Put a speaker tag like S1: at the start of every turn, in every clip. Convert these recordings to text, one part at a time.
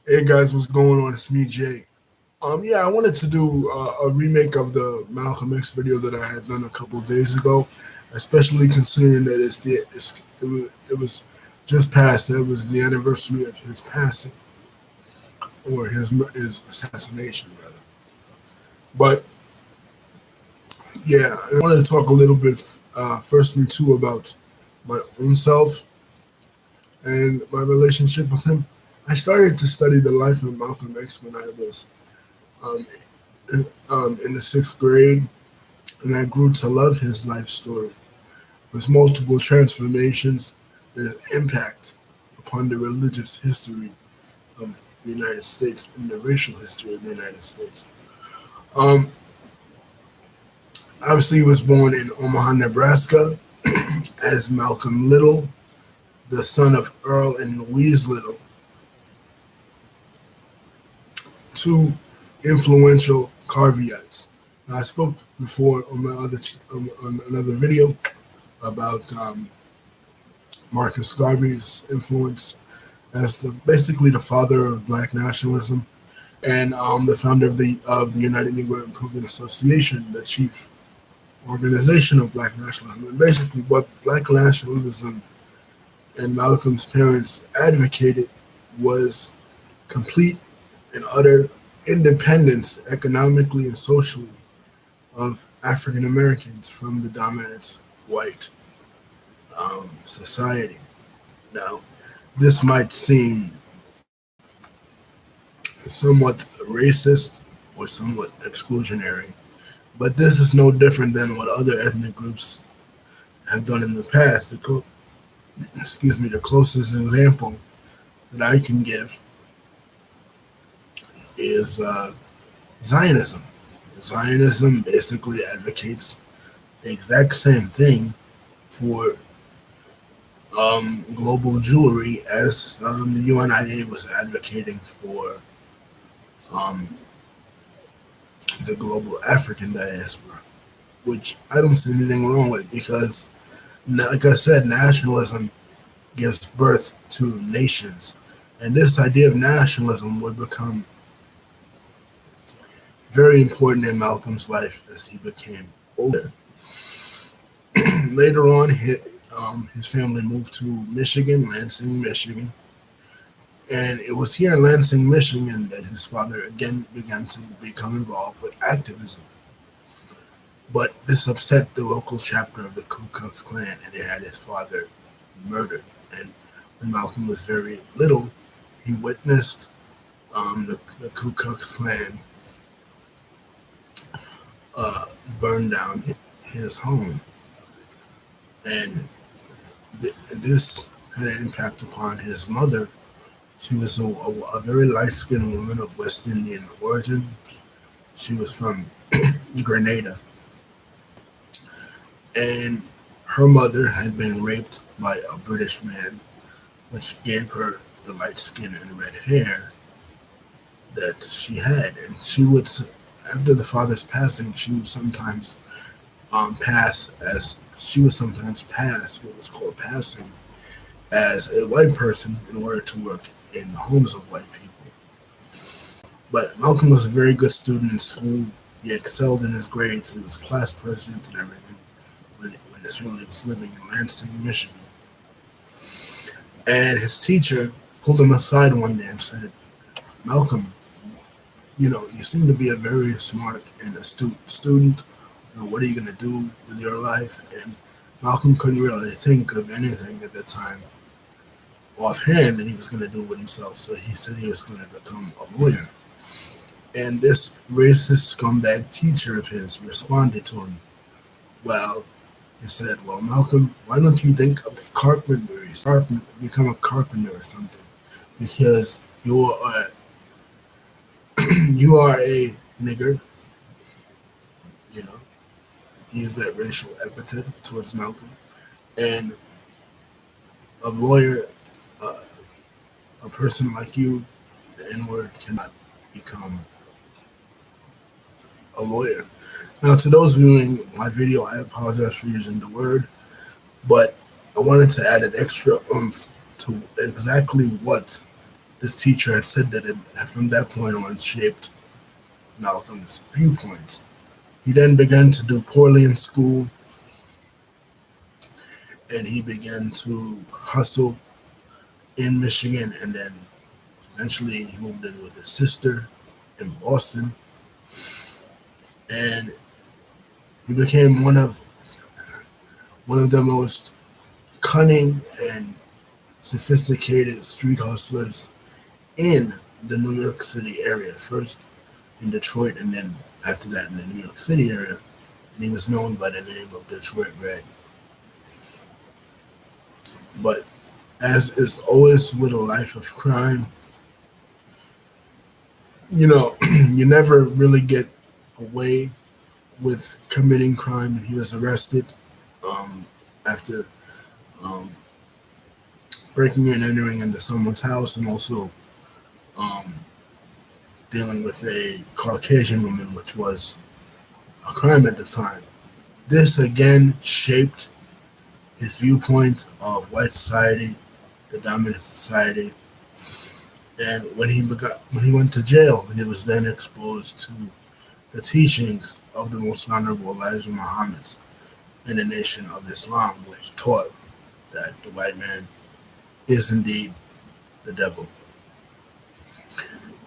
S1: Hey guys, what's going on? It's me, Jay. Yeah, I wanted to do a remake of the Malcolm X video that I had done a couple of days ago, especially considering that it was just past. It was the anniversary of his passing or his assassination, rather. But yeah, I wanted to talk a little bit, firstly too, about my own self and my relationship with him. I started to study the life of Malcolm X when I was um, in the sixth grade, and I grew to love his life story, his multiple transformations, and his impact upon the religious history of the United States and the racial history of the United States. Um, Obviously, he was born in Omaha, Nebraska, as Malcolm Little, the son of Earl and Louise Little, two influential Carveyites. Now, I spoke before on on another video about Marcus Garvey's influence as basically the father of Black nationalism and the founder of the United Negro Improvement Association, the chief organization of Black nationalism. And basically, what Black nationalism and Malcolm's parents advocated was complete and utter independence, economically and socially, of African Americans from the dominant white society. Now, this might seem somewhat racist or somewhat exclusionary, but this is no different than what other ethnic groups have done in the past. The closest example that I can give is Zionism. Zionism basically advocates the exact same thing for global Jewry as the UNIA was advocating for um, the global African diaspora, which I don't see anything wrong with because, like I said, nationalism gives birth to nations. And this idea of nationalism would become very important in Malcolm's life as he became older. Later on, his family moved to Michigan, Lansing, Michigan. And it was here in Lansing, Michigan that his father again began to become involved with activism. But this upset the local chapter of the Ku Klux Klan, and they had his father murdered. And when Malcolm was very little, he witnessed the Ku Klux Klan uh, burn down his home. And this had an impact upon his mother. She was a very light skinned woman of West Indian origin. She was from Grenada. And her mother had been raped by a British man, which gave her the light skin and red hair that she had. And after the father's passing, she would sometimes pass what was called passing as a white person in order to work in the homes of white people. But Malcolm was a very good student in school. He excelled in his grades. He was class president and everything when his family was living in Lansing, Michigan. And his teacher pulled him aside one day and said, Malcolm, you seem to be a very smart and astute student. What are you going to do with your life? And Malcolm couldn't really think of anything at the time offhand that he was going to do with himself. So he said he was going to become a lawyer. And this racist scumbag teacher of his responded to him, well, he said, well, Malcolm, why don't you think of carpentry, become a carpenter or something? Because you are a nigger, you know. He used that racial epithet towards Malcolm. And a lawyer, uh, a person like you, the N word cannot become a lawyer. Now, to those viewing my video, I apologize for using the word, but I wanted to add an extra oomph to exactly what this teacher had said that it, from that point on, shaped Malcolm's viewpoints. He then began to do poorly in school, and he began to hustle in Michigan, and then eventually he moved in with his sister in Boston, and he became one of the most cunning and sophisticated street hustlers in the New York City area. First in Detroit, and then after that in the New York City area. And he was known by the name of Detroit Red. But as is always with a life of crime, you never really get away with committing crime. And he was arrested after um, breaking and entering into someone's house, and also um, dealing with a Caucasian woman, which was a crime at the time. This again shaped his viewpoint of white society, the dominant society, and when he went to jail, he was then exposed to the teachings of the Most Honorable Elijah Muhammad in the Nation of Islam, which taught that the white man is indeed the devil,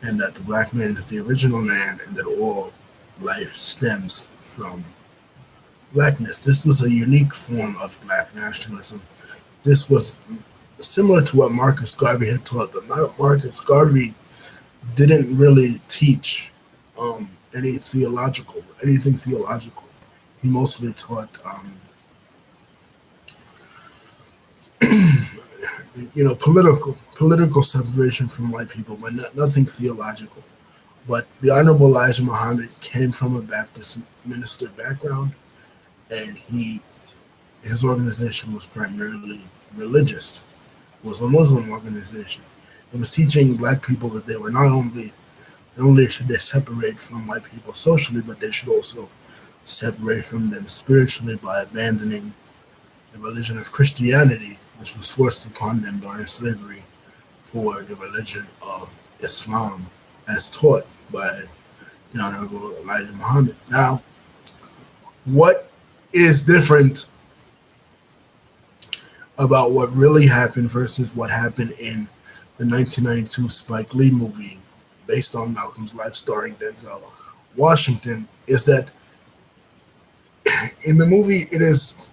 S1: and that the black man is the original man, and that all life stems from blackness. This was a unique form of black nationalism. This was similar to what Marcus Garvey had taught, but Marcus Garvey didn't really teach anything theological. He mostly taught, political separation from white people, but nothing theological. But the Honorable Elijah Muhammad came from a Baptist minister background, and his organization was primarily religious. It was a Muslim organization. It was teaching black people that they were not only should they separate from white people socially, but they should also separate from them spiritually by abandoning the religion of Christianity, which was forced upon them during slavery, for the religion of Islam as taught by the Honorable Elijah Muhammad. Now, what is different about what really happened versus what happened in the 1992 Spike Lee movie based on Malcolm's life starring Denzel Washington is that in the movie it is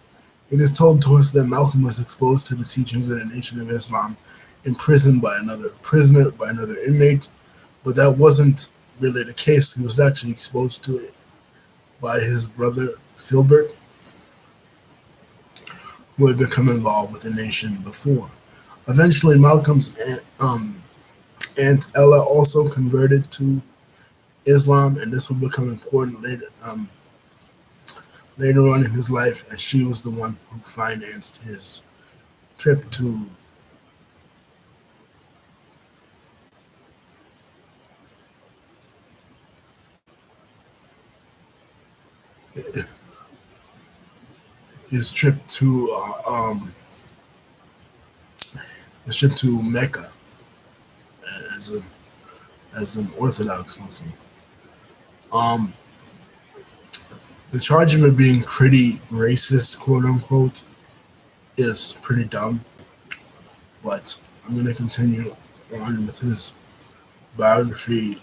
S1: told to us that Malcolm was exposed to the teachings of the Nation of Islam, imprisoned by another prisoner, by another inmate, but that wasn't really the case. He was actually exposed to it by his brother Filbert, who had become involved with the Nation before. Eventually, Malcolm's aunt Ella also converted to Islam, and this would become important later on in his life, as she was the one who financed his trip to his trip to Mecca as an Orthodox Muslim. Um, the charge of it being pretty racist, quote unquote, is pretty dumb. But I'm going to continue on with his biography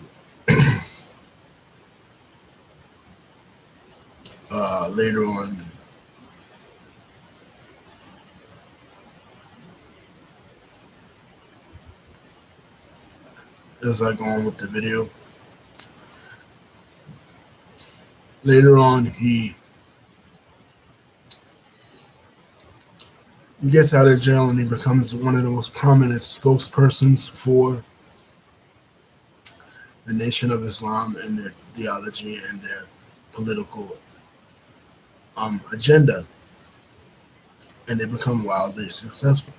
S1: later on. As I go on with the video. Later on, he gets out of jail and he becomes one of the most prominent spokespersons for the Nation of Islam and their theology and their political agenda, and they become wildly successful.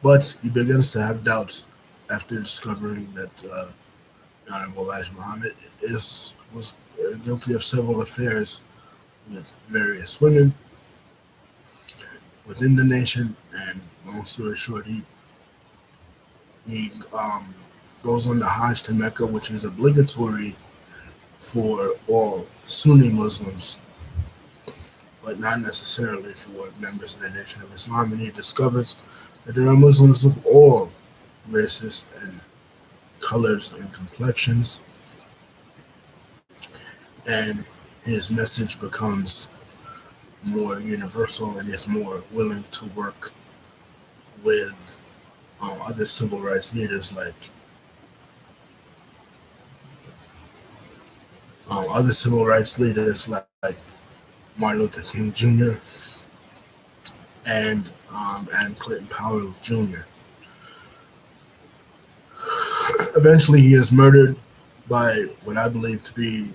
S1: But he begins to have doubts after discovering that Honorable Elijah Muhammad was guilty of several affairs with various women within the nation, and long story short, he goes on the Hajj to Mecca, which is obligatory for all Sunni Muslims, but not necessarily for members of the Nation of Islam. And he discovers that there are Muslims of all races and colors and complexions, and his message becomes more universal and is more willing to work with other civil rights leaders like Martin Luther King Jr. and Clinton Powell Jr. Eventually, he is murdered by what I believe to be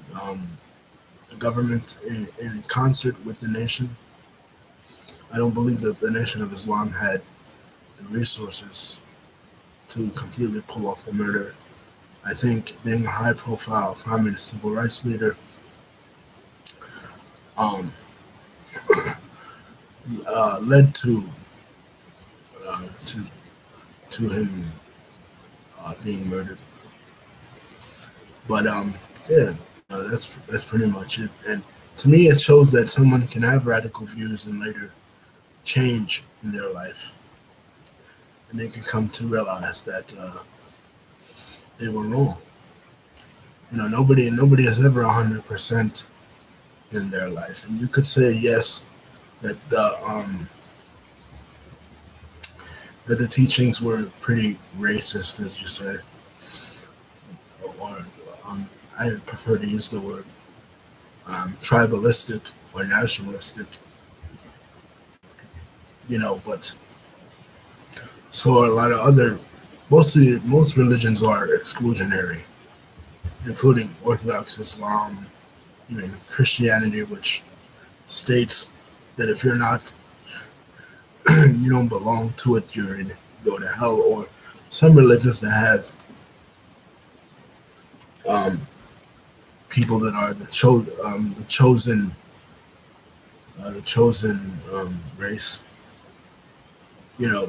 S1: the government in concert with the nation. I don't believe that the Nation of Islam had the resources to completely pull off the murder. I think being a high-profile prominent civil rights leader um, led to him being murdered. But yeah, that's pretty much it. And to me, it shows that someone can have radical views and later change in their life, and they can come to realize that they were wrong. Nobody is ever 100% in their life, and you could say yes that the teachings were pretty racist, as you say, or I prefer to use the word tribalistic or nationalistic. But so a lot of most religions are exclusionary, including Orthodox Islam, Christianity, which states that if you're not, you don't belong to it, you go to hell. Or some religions that have people that are the chosen race,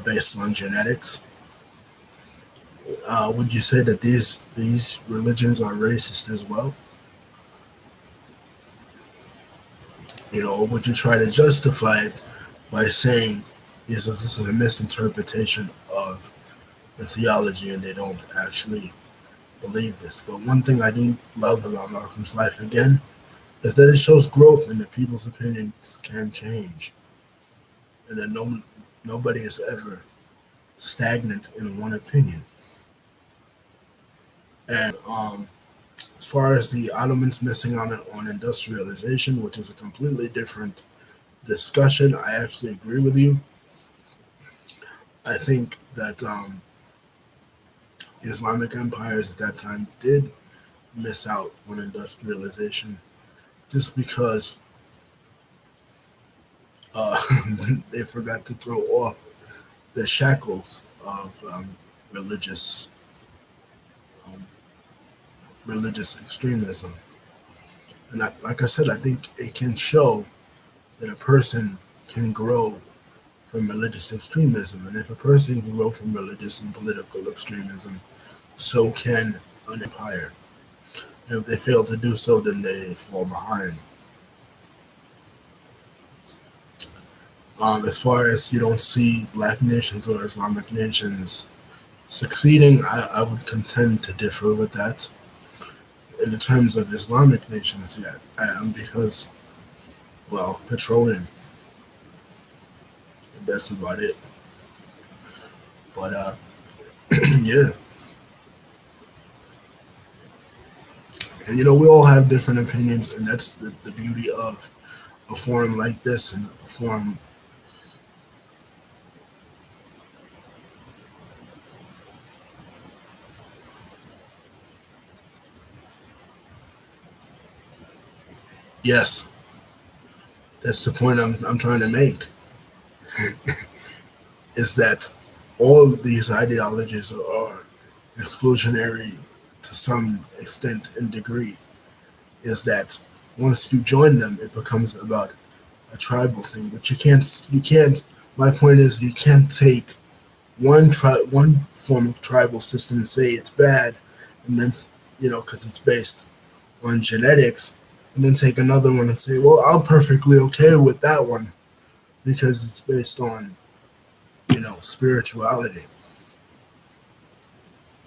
S1: based on genetics. Would you say that these religions are racist as well? Or would you try to justify it by saying this is a misinterpretation of the theology and they don't actually believe this? But one thing I do love about Malcolm's life, again, is that it shows growth and that people's opinions can change, and that nobody is ever stagnant in one opinion. And as far as the Ottomans missing on industrialization, which is a completely different discussion, I actually agree with you. I think that Islamic empires at that time did miss out on industrialization just because they forgot to throw off the shackles of religious extremism. And like I said, I think it can show that a person can grow from religious extremism. And if a person can grow from religious and political extremism, so can an empire. And if they fail to do so, then they fall behind. As far as you don't see black nations or Islamic nations succeeding, I would contend to differ with that. In the terms of Islamic nations, yeah, because, well, petroleum. That's about it. But yeah. And we all have different opinions, and that's the beauty of a forum like this and a forum. Yes, that's the point I'm trying to make. Is that all of these ideologies are exclusionary to some extent and degree. Is that once you join them, it becomes about a tribal thing. But you can't. My point is, you can't take one form of tribal system and say it's bad, and then because it's based on genetics, and then take another one and say, well, I'm perfectly okay with that one because it's based on spirituality.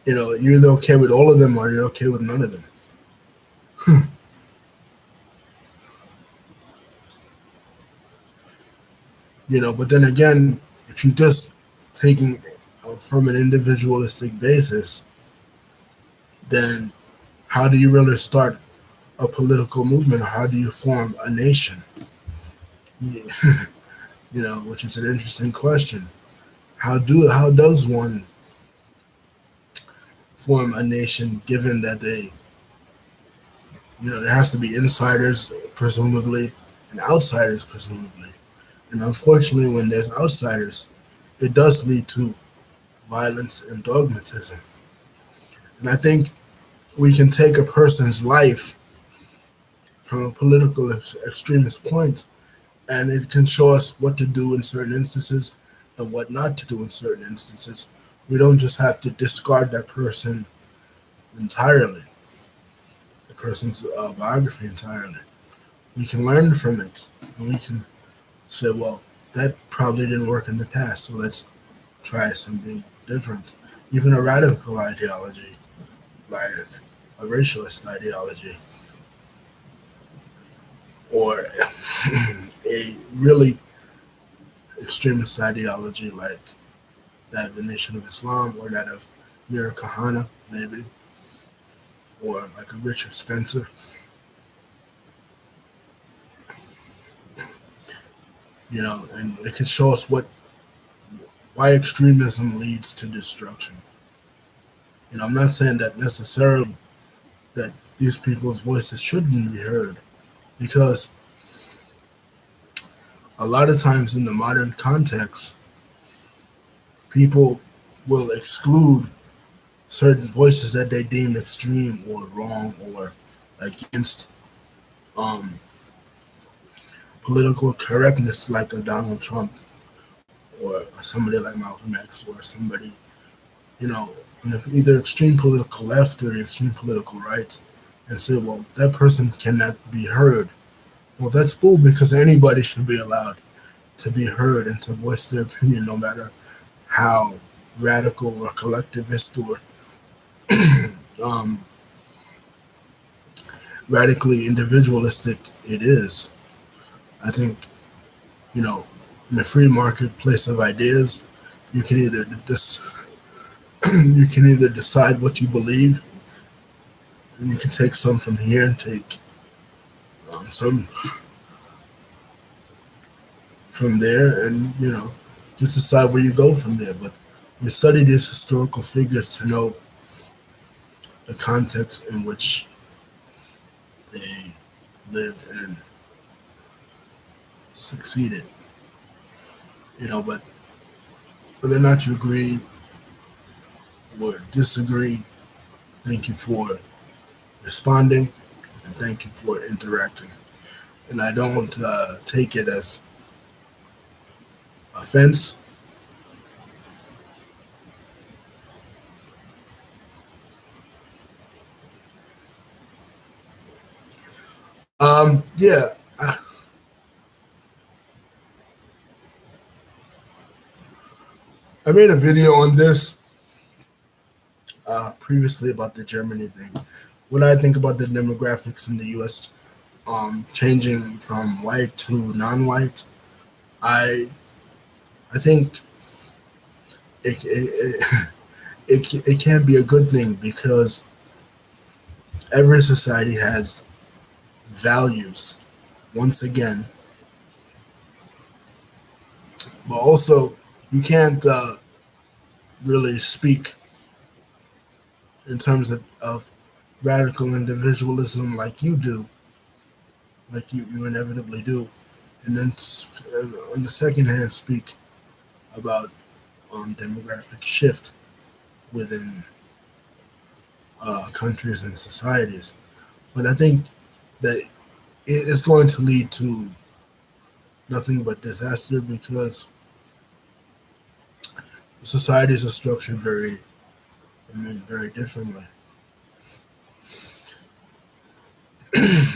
S1: You're either okay with all of them or you're okay with none of them. But then again, if you just taking from an individualistic basis, then how do you really start a political movement? Or how do you form a nation? Which is an interesting question. How does one form a nation given that there has to be insiders presumably and outsiders presumably, and unfortunately when there's outsiders, it does lead to violence and dogmatism. And I think we can take a person's life from a political extremist point, and it can show us what to do in certain instances and what not to do in certain instances. We don't just have to discard that person entirely, the person's biography entirely. We can learn from it, and we can say, well, that probably didn't work in the past, so let's try something different. Even a radical ideology, like a racialist ideology, or a really extremist ideology like that of the Nation of Islam or that of Mira Kahana, maybe, or like a Richard Spencer. And it can show us why extremism leads to destruction. I'm not saying that necessarily that these people's voices shouldn't be heard, because a lot of times in the modern context, people will exclude certain voices that they deem extreme or wrong or against political correctness, like a Donald Trump or somebody like Malcolm X or somebody, on the either extreme political left or the extreme political right, and say, well, that person cannot be heard. Well, that's bull, because anybody should be allowed to be heard and to voice their opinion, no matter how radical or collectivist or radically individualistic it is. I think, in the free marketplace of ideas, you can either you can either decide what you believe, and you can take some from here and take some from there, and just decide where you go from there. But we study these historical figures to know the context in which they lived and succeeded. But whether or not you agree or disagree, thank you for responding and thank you for interacting. And I don't take it as offense. Yeah, I made a video on this previously about the Germany thing. What I think about the demographics in the U.S. Changing from white to non-white, I think it, it can be a good thing, because every society has values, once again, but also you can't really speak in terms of radical individualism like you do, like you inevitably do, and then on the second hand speak about demographic shift within countries and societies. But I think that it is going to lead to nothing but disaster, because societies are structured very differently.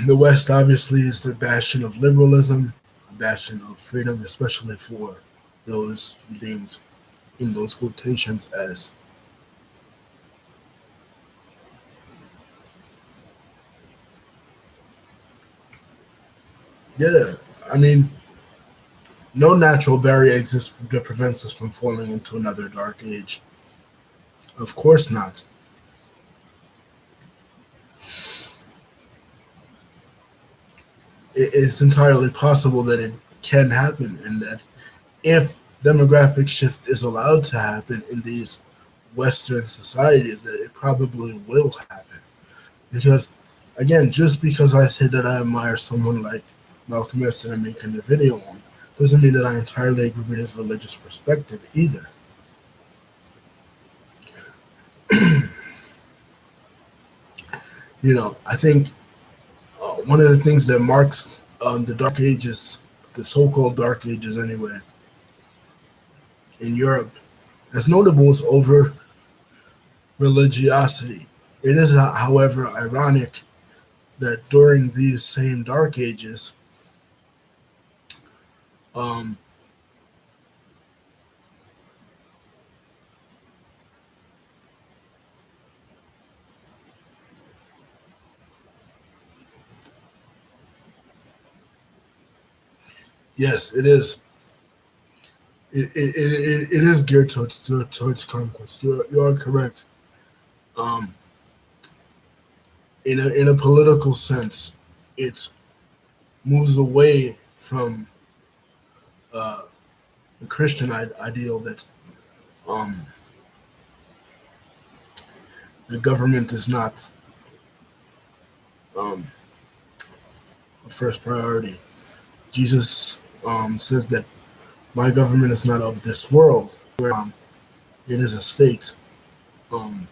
S1: The West obviously is the bastion of liberalism, a bastion of freedom, especially for those deemed in those quotations as yeah. I mean, no natural barrier exists that prevents us from falling into another dark age. Of course not. It's entirely possible that it can happen, and that if demographic shift is allowed to happen in these Western societies, that it probably will happen. Because, again, just because I say that I admire someone like Malcolm X that I'm making the video on, doesn't mean that I entirely agree with his religious perspective either. I think one of the things that marks the Dark Ages, the so-called Dark Ages anyway, in Europe, as notable as over religiosity. It is, however, ironic that during these same Dark Ages, um, yes, it is. It is geared towards conquest. You are correct. Um, in a political sense, it moves away from uh, the Christian ideal that um, the government is not um, a first priority. Jesus says that my government is not of this world, where it is um,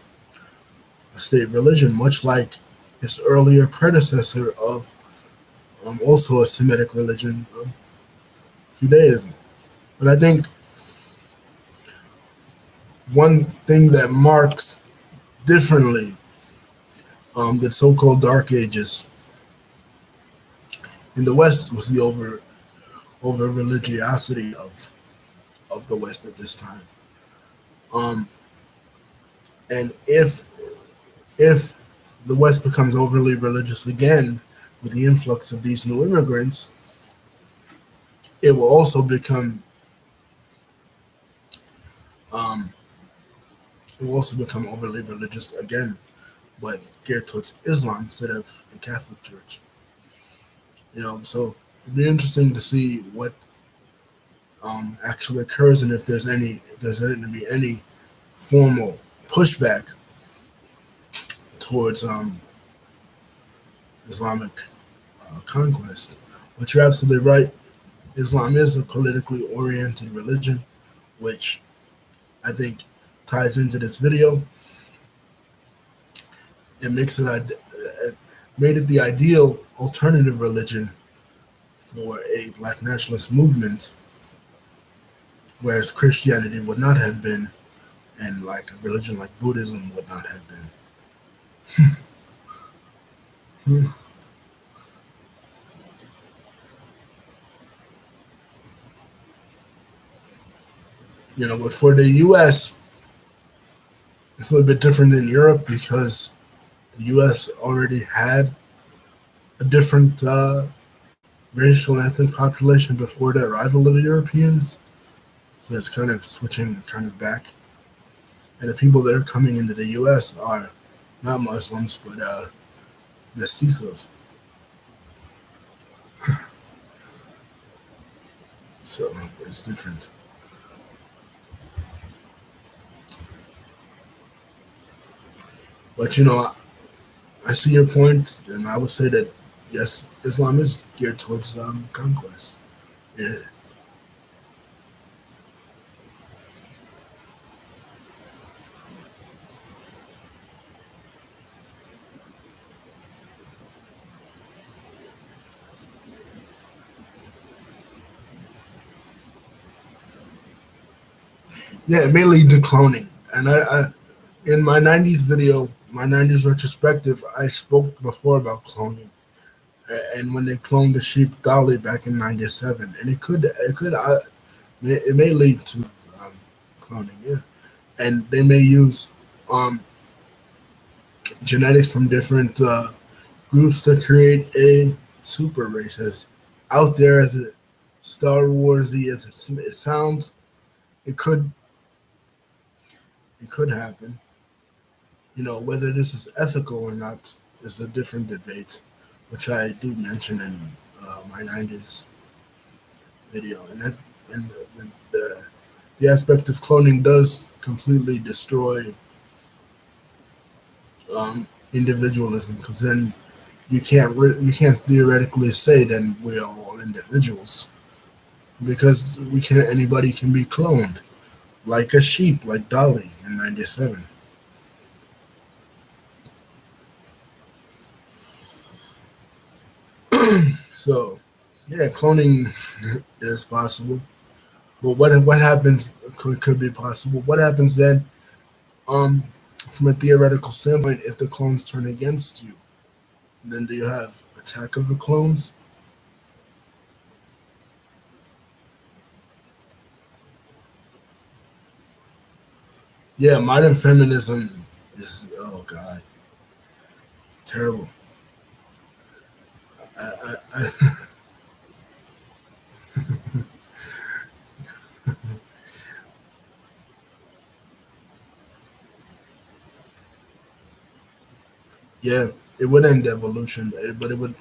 S1: a state religion, much like its earlier predecessor of also a Semitic religion, Judaism. But I think one thing that marks differently the so-called Dark Ages in the West was the over religiosity of the West at this time. Um, and if the West becomes overly religious again with the influx of these new immigrants, it will also um, become overly religious again, but geared towards Islam instead of the Catholic Church. So it'd be interesting to see what actually occurs and if there's going to be any formal pushback towards Islamic conquest. But you're absolutely right. Islam is a politically oriented religion, which I think ties into this video. It made it the ideal alternative religion for a black nationalist movement, whereas Christianity would not have been, and like a religion like Buddhism would not have been. But for the U.S., it's a little bit different than Europe because the U.S. already had a different racial and ethnic population before the arrival of the Europeans. So it's kind of switching kind of back. And the people that are coming into the U.S. are not Muslims, but mestizos. So it's different. But I see your point, and I would say that yes, Islam is geared towards conquest. Yeah. Yeah, it may lead to cloning. And in my '90s video, my '90s retrospective, I spoke before about cloning. And when they cloned the sheep Dolly back in '97, and it may lead to um, cloning. Yeah, and they may use um, genetics from different groups to create a super race. As out there as it Star Warsy as it sounds, it could it could happen. Whether this is ethical or not is a different debate, which I do mention in my '90s video, and the aspect of cloning does completely destroy individualism, because then you can't theoretically say then we're all individuals, because we can anybody can be cloned like a sheep, like Dolly in '97. So yeah, cloning is possible. But what happens could be possible. What happens then? Um, from a theoretical standpoint, if the clones turn against you, then do you have Attack of the Clones? Yeah, modern feminism is, oh god, it's terrible. I yeah, it would end evolution, but it would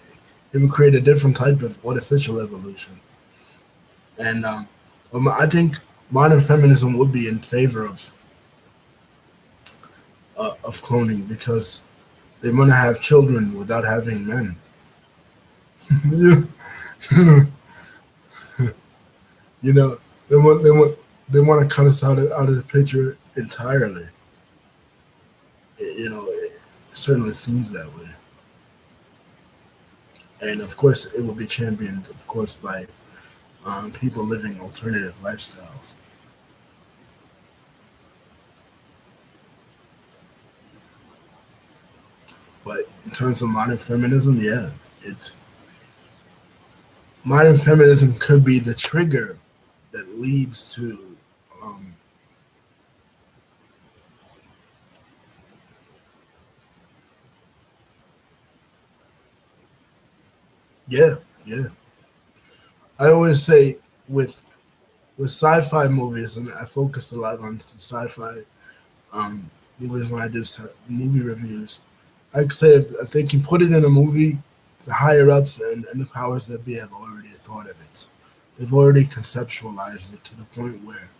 S1: create a different type of artificial evolution. And I think modern feminism would be in favor of cloning, because they want to have children without having men. you you know, they want to cut us out of the picture entirely. It certainly seems that way. And of course, it will be championed, of course, by people living alternative lifestyles. But in terms of modern feminism, yeah, it modern feminism could be the trigger that leads to, um, yeah, yeah. I always say with sci-fi movies, and I focus a lot on sci-fi um, movies when I do movie reviews. I could say if they can put it in a movie, the higher ups and the powers that be have already thought of it. They've already conceptualized it to the point where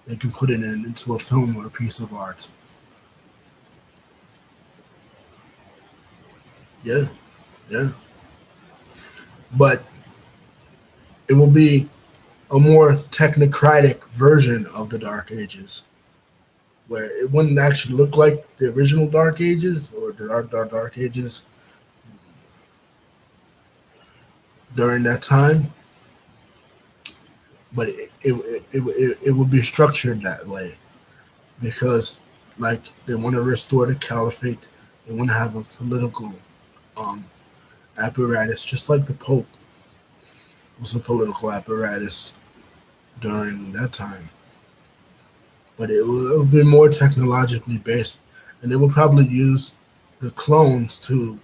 S1: they can put it into a film or a piece of art. Yeah, yeah. But it will be a more technocratic version of the Dark Ages, where it wouldn't actually look like the original Dark Ages or the Dark Ages during that time, but it would be structured that way, because, like, they want to restore the caliphate, they want to have a political um, apparatus, just like the Pope was a political apparatus during that time. But it would be more technologically based, and they would probably use the clones to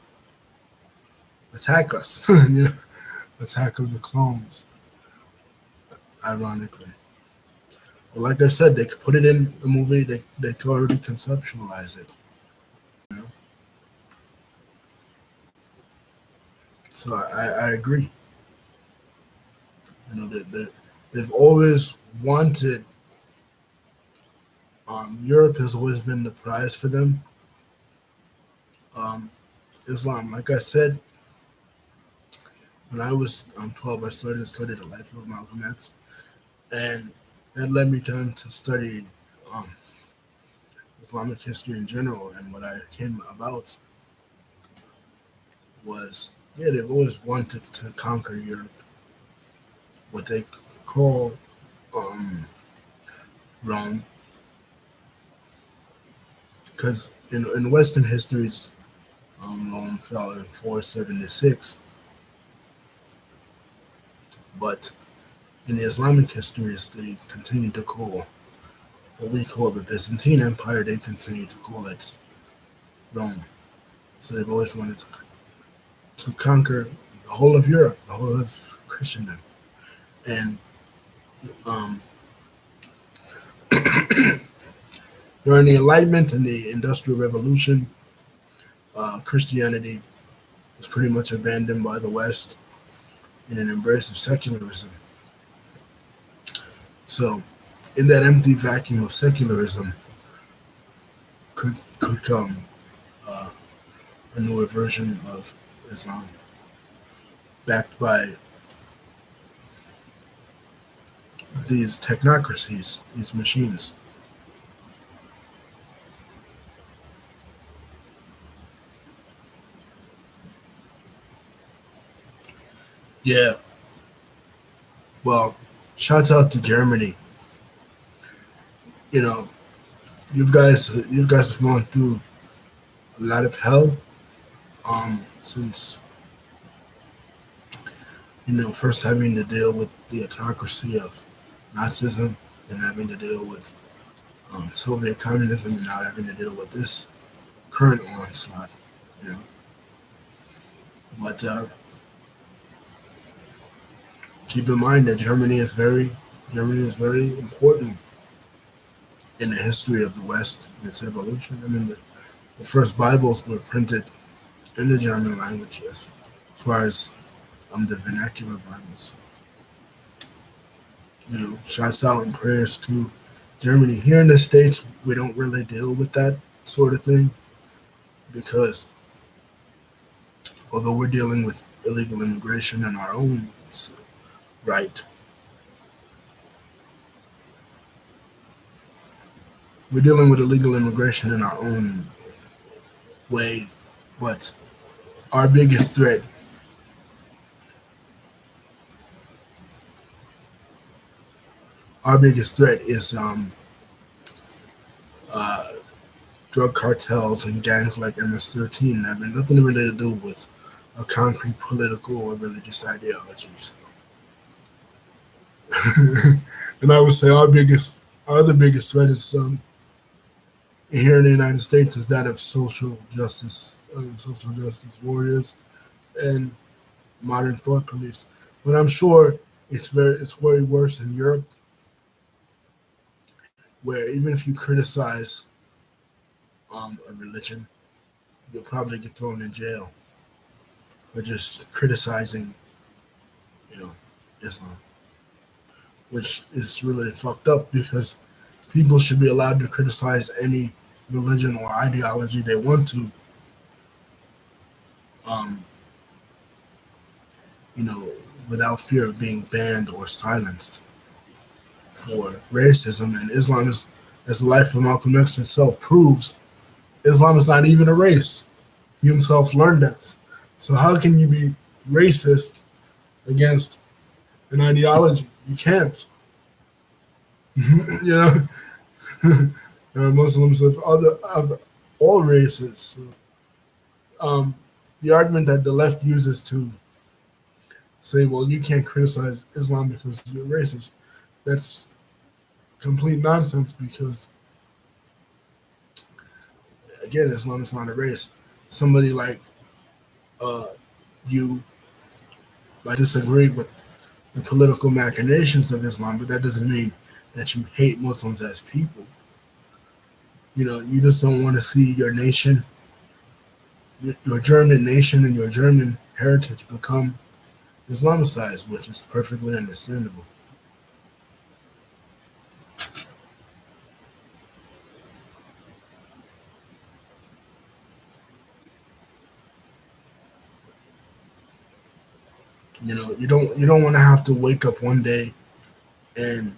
S1: attack us. Attack of the Clones, ironically. But like I said, they could put it in a movie. They could already conceptualize it. You know? So I agree. They've always wanted. Europe has always been the prize for them. Um, Islam, like I said, when I was 12, I started to study the life of Malcolm X, and that led me to study um, Islamic history in general. And what I came about was, yeah, they've always wanted to conquer Europe, what they call um, Rome, because in Western histories, Rome fell in 476, but in the Islamic histories, they continue to call what we call the Byzantine Empire. They continue to call it Rome. So they've always wanted to conquer the whole of Europe, the whole of Christendom, and um, during the Enlightenment and the Industrial Revolution, Christianity was pretty much abandoned by the West in an embrace of secularism. So, in that empty vacuum of secularism, could come uh, a newer version of Islam, backed by these technocracies, these machines. Yeah, well, shouts out to Germany. You know, you guys have gone through a lot of hell since first having to deal with the autocracy of Nazism and having to deal with Soviet communism and now having to deal with this current onslaught. You know, but keep in mind that Germany is very important in the history of the West and its evolution. I mean, the first Bibles were printed in the German language as far as the vernacular Bibles. Shouts out and prayers to Germany. Here in the States, we don't really deal with that sort of thing because although we're dealing with illegal immigration in our own right, we're dealing with illegal immigration in our own way, but our biggest threat, is uh, drug cartels and gangs like MS-13 having nothing really to do with a concrete political or religious ideology. So. And I would say our other biggest threat is here in the United States is that of social justice warriors and modern thought police. But I'm sure it's very worse in Europe, where even if you criticize a religion, you'll probably get thrown in jail for just criticizing, you know, Islam, which is really fucked up because people should be allowed to criticize any religion or ideology they want to, um, you know, without fear of being banned or silenced for racism. And Islam is, as the life of Malcolm X itself proves, Islam is not even a race. He himself learned that. So how can you be racist against an ideology? You can't. you know, there are Muslims of of all races. So, the argument that the left uses to say, well, you can't criticize Islam because you're racist, that's complete nonsense because, again, Islam is not a race. Somebody like uh, you might disagree with the political machinations of Islam, but that doesn't mean that you hate Muslims as people. You just don't want to see your nation, your German nation and your German heritage become Islamicized, which is perfectly understandable. You don't want to have to wake up one day and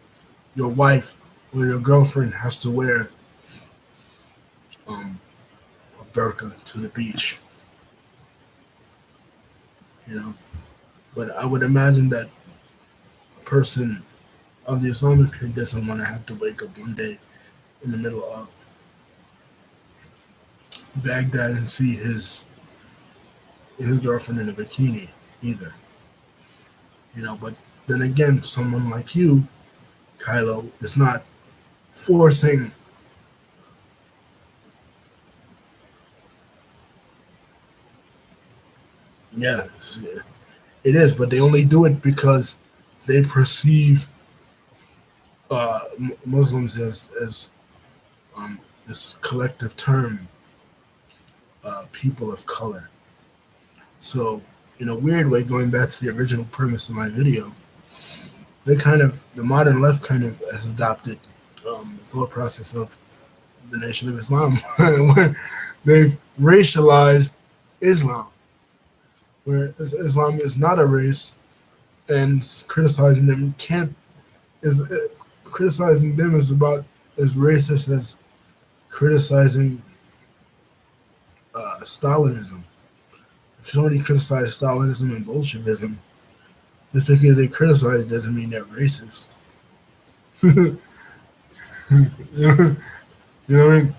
S1: your wife or your girlfriend has to wear um, a burqa to the beach. You know, but I would imagine that a person of the Islamic State doesn't want to have to wake up one day in the middle of Baghdad and see his girlfriend in a bikini either. But then again, someone like you, Kylo, is not forcing. Yes, it is, but they only do it because they perceive Muslims as this collective term, people of color. So, in a weird way, going back to the original premise of my video, the modern left kind of has adopted the thought process of the Nation of Islam, where they've racialized Islam, where Islam is not a race, and criticizing them can't is criticizing them is about as racist as criticizing Stalinism. If somebody criticizes Stalinism and Bolshevism, just because they criticize doesn't mean they're racist. you know, you know what I mean?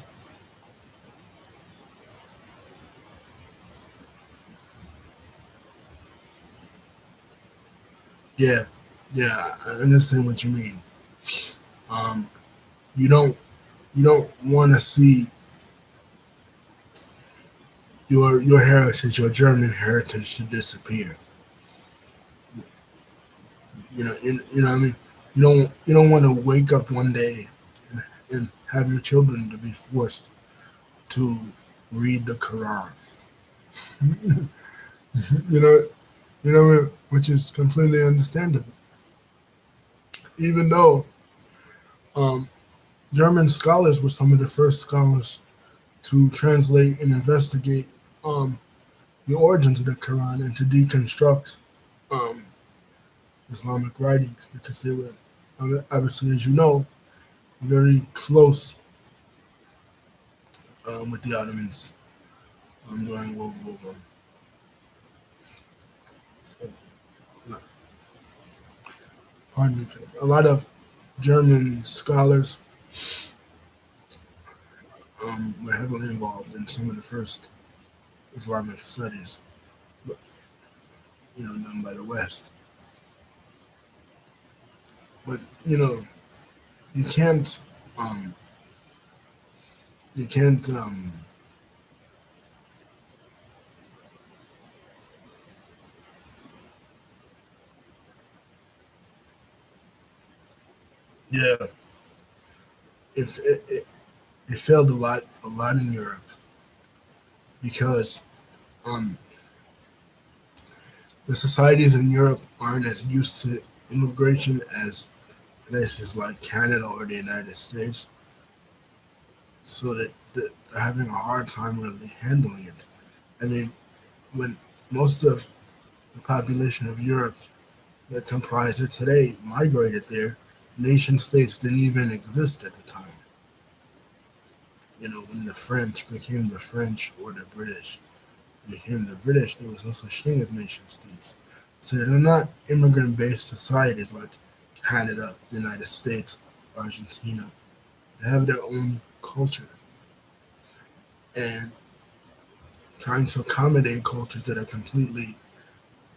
S1: Yeah, yeah, I understand what you mean. Um, you don't you don't want to see your heritage, your German heritage, to disappear. You know what I mean. You don't want to wake up one day and have your children to be forced to read the Quran. you know, which is completely understandable. Even though um, German scholars were some of the first scholars to translate and investigate um, the origins of the Quran and to deconstruct um, Islamic writings, because they were obviously, as you know, very close with the Ottomans during World War One. So, no, pardon me for that. A lot of German scholars were heavily involved in some of the first Islamic studies, done by the West. But you can't, um, you can't, yeah. If it failed a lot in Europe because um, the societies in Europe aren't as used to immigration as places like Canada or the United States, so that they're having a hard time really handling it. I mean, when most of the population of Europe that comprise it today migrated there, nation states didn't even exist at the time. When the French became the French or the British became the British, there was no such thing as nation states. So they're not immigrant based societies like Canada, the United States, Argentina. They have their own culture. And trying to accommodate cultures that are completely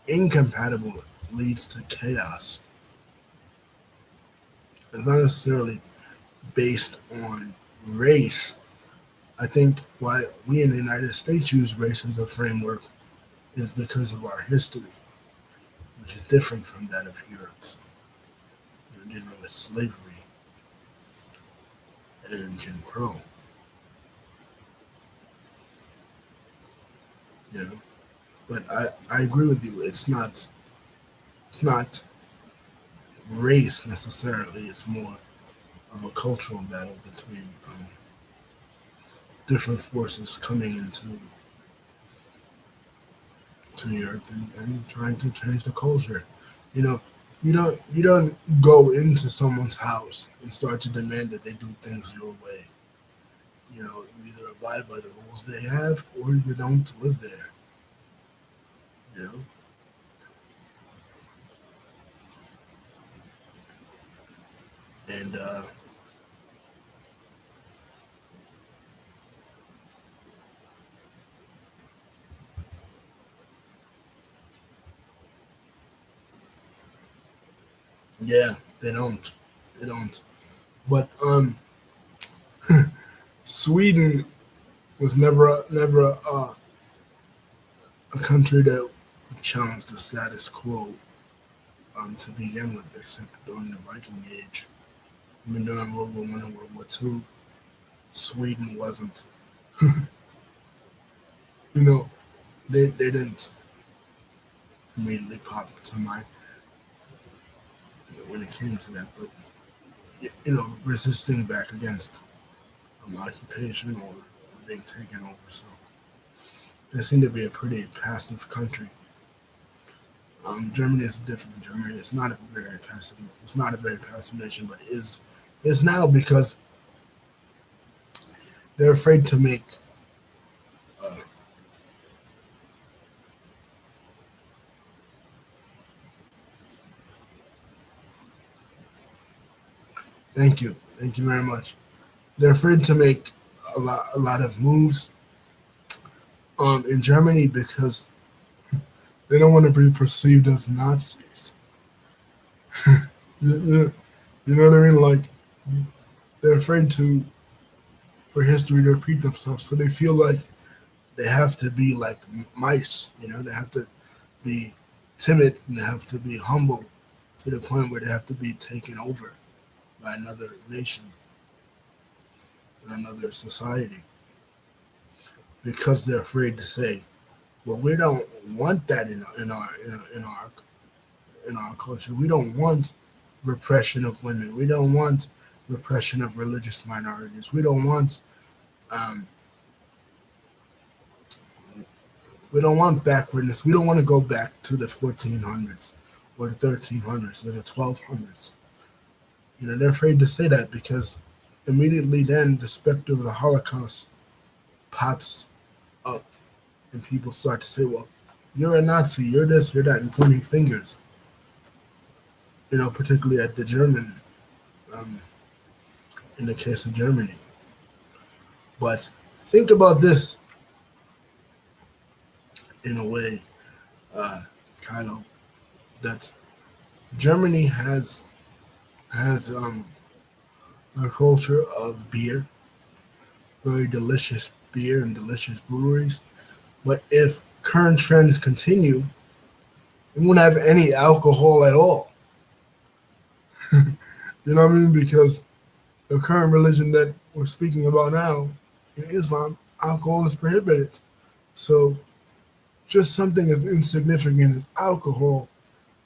S1: incompatible leads to chaos. It's not necessarily based on race. I think why we in the United States use race as a framework is because of our history, which is different from that of Europe's. We're dealing with slavery and Jim Crow, you know. But I agree with you. It's not race necessarily. It's more of a cultural battle between different forces coming into Europe and trying to change the culture. You know, you don't go into someone's house and start to demand that they do things your way. You either abide by the rules they have or you don't live there. You know, And yeah, they don't. They don't. But Sweden was never a country that would challenge the status quo to begin with, except during the Viking Age. I mean, during World War I and World War II, Sweden wasn't. You know, they didn't immediately pop to mind when it came to that, but resisting back against occupation or being taken over. So they seem to be a pretty passive country. Germany is different. Germany is not a very passive. It's not a very passive nation, but is now because they're afraid to make. Uh, thank you very much. They're afraid to make a lot of moves in Germany because they don't want to be perceived as Nazis. You know what I mean? Like they're afraid to for history to repeat themselves, so they feel like they have to be like mice. They have to be timid and they have to be humble to the point where they have to be taken over by another nation and another society because they're afraid to say, "Well, we don't want that in our culture. We don't want repression of women. We don't want repression of religious minorities. Um, we don't want backwardness. We don't want to go back to the 1400s or the 1300s or the 1200s." They're afraid to say that because immediately then the specter of the Holocaust pops up and people start to say, "Well, you're a Nazi, you're this, you're that," and pointing fingers, particularly at the German, um, in the case of Germany. But think about this in a way, uh, Kylo, that Germany has a culture of beer, very delicious beer and delicious breweries. But if current trends continue, we won't have any alcohol at all. You know what I mean? Because the current religion that we're speaking about now, in Islam, alcohol is prohibited. So just something as insignificant as alcohol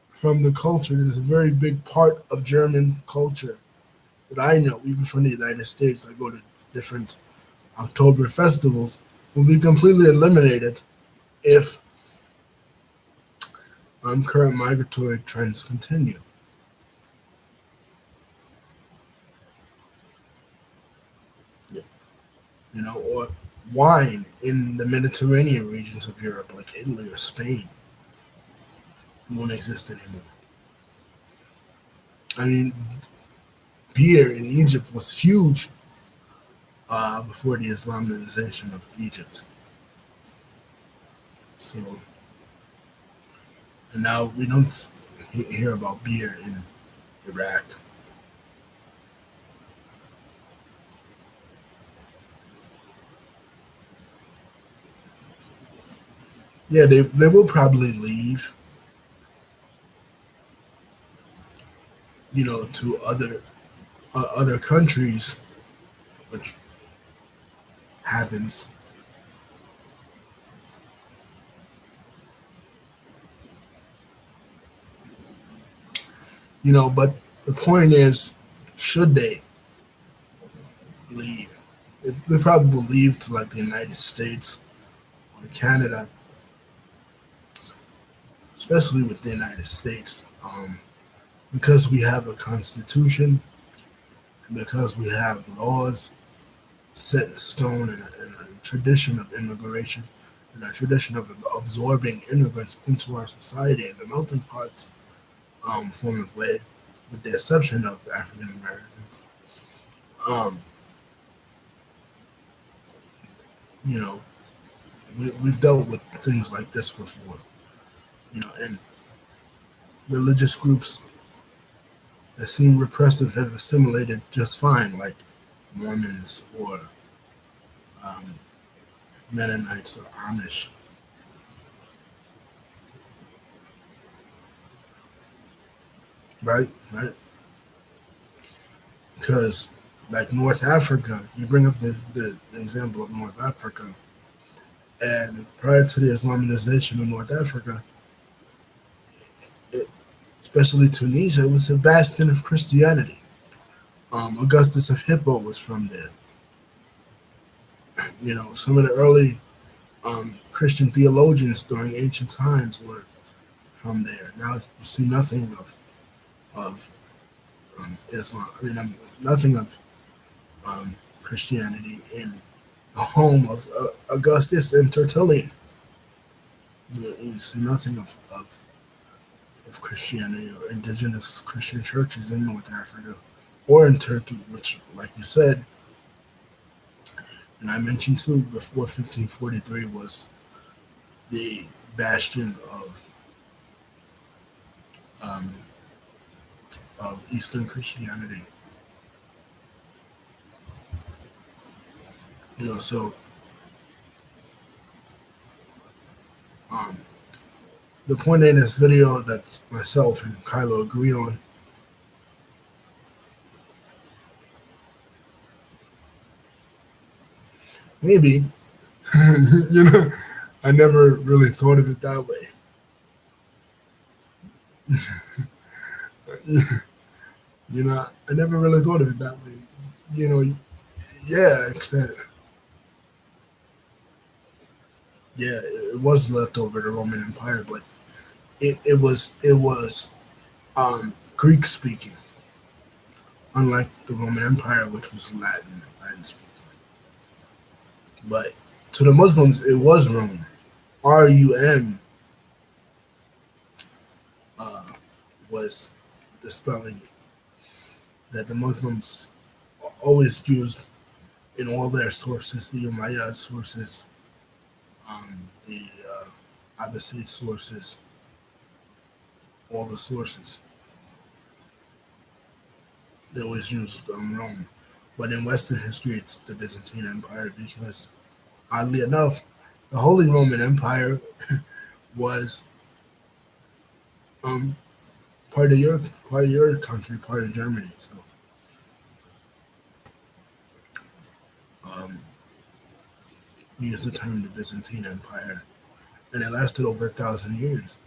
S1: from the culture that is a very big part of German culture that I know, even from the United States, I go to different October festivals, will be completely eliminated if current migratory trends continue. Or wine in the Mediterranean regions of Europe, like Italy or Spain, won't exist anymore. I mean, beer in Egypt was huge before the Islamization of Egypt. So, and now we don't hear about beer in Iraq. Yeah, they will probably leave, to other countries, which happens. But the point is, should they leave? They probably will leave to like the United States or Canada, especially with the United States, because we have a constitution and because we have laws set in stone and a tradition of immigration and a tradition of absorbing immigrants into our society in a melting pot form of way. with the exception of African Americans. Um, you know, we've dealt with things like this before. And religious groups that seem repressive have assimilated just fine, like Mormons or um, Mennonites or Amish. Right, right. Because like North Africa, you bring up the example of North Africa, and prior to the Islamization of North Africa, it, especially Tunisia, it was a bastion of Christianity. Augustus of Hippo was from there. Some of the early Christian theologians during ancient times were from there. Now you see nothing of Islam. I mean, nothing of Christianity in the home of Augustus and Tertullian. You see nothing of Christianity or indigenous Christian churches in North Africa or in Turkey, which, like you said, and I mentioned too before, 1543 was the bastion um, of Eastern Christianity. So um, the point in this video that myself and Kylo agree on, maybe, you know, I never really thought of it that way. I never really thought of it that way. You know, yeah, yeah, it was left over the Roman Empire, but it was Greek speaking, unlike the Roman Empire, which was Latin speaking. But to the Muslims, it was Rome. RUM uh, was the spelling that the Muslims always used in all their sources, the Umayyad sources, the Abbasid sources, all the sources. They always used Rome. But in Western history, it's the Byzantine Empire because, oddly enough, the Holy Roman Empire was um, part of your country, part of Germany. So um, we use the term the Byzantine Empire, and it lasted over 1,000 years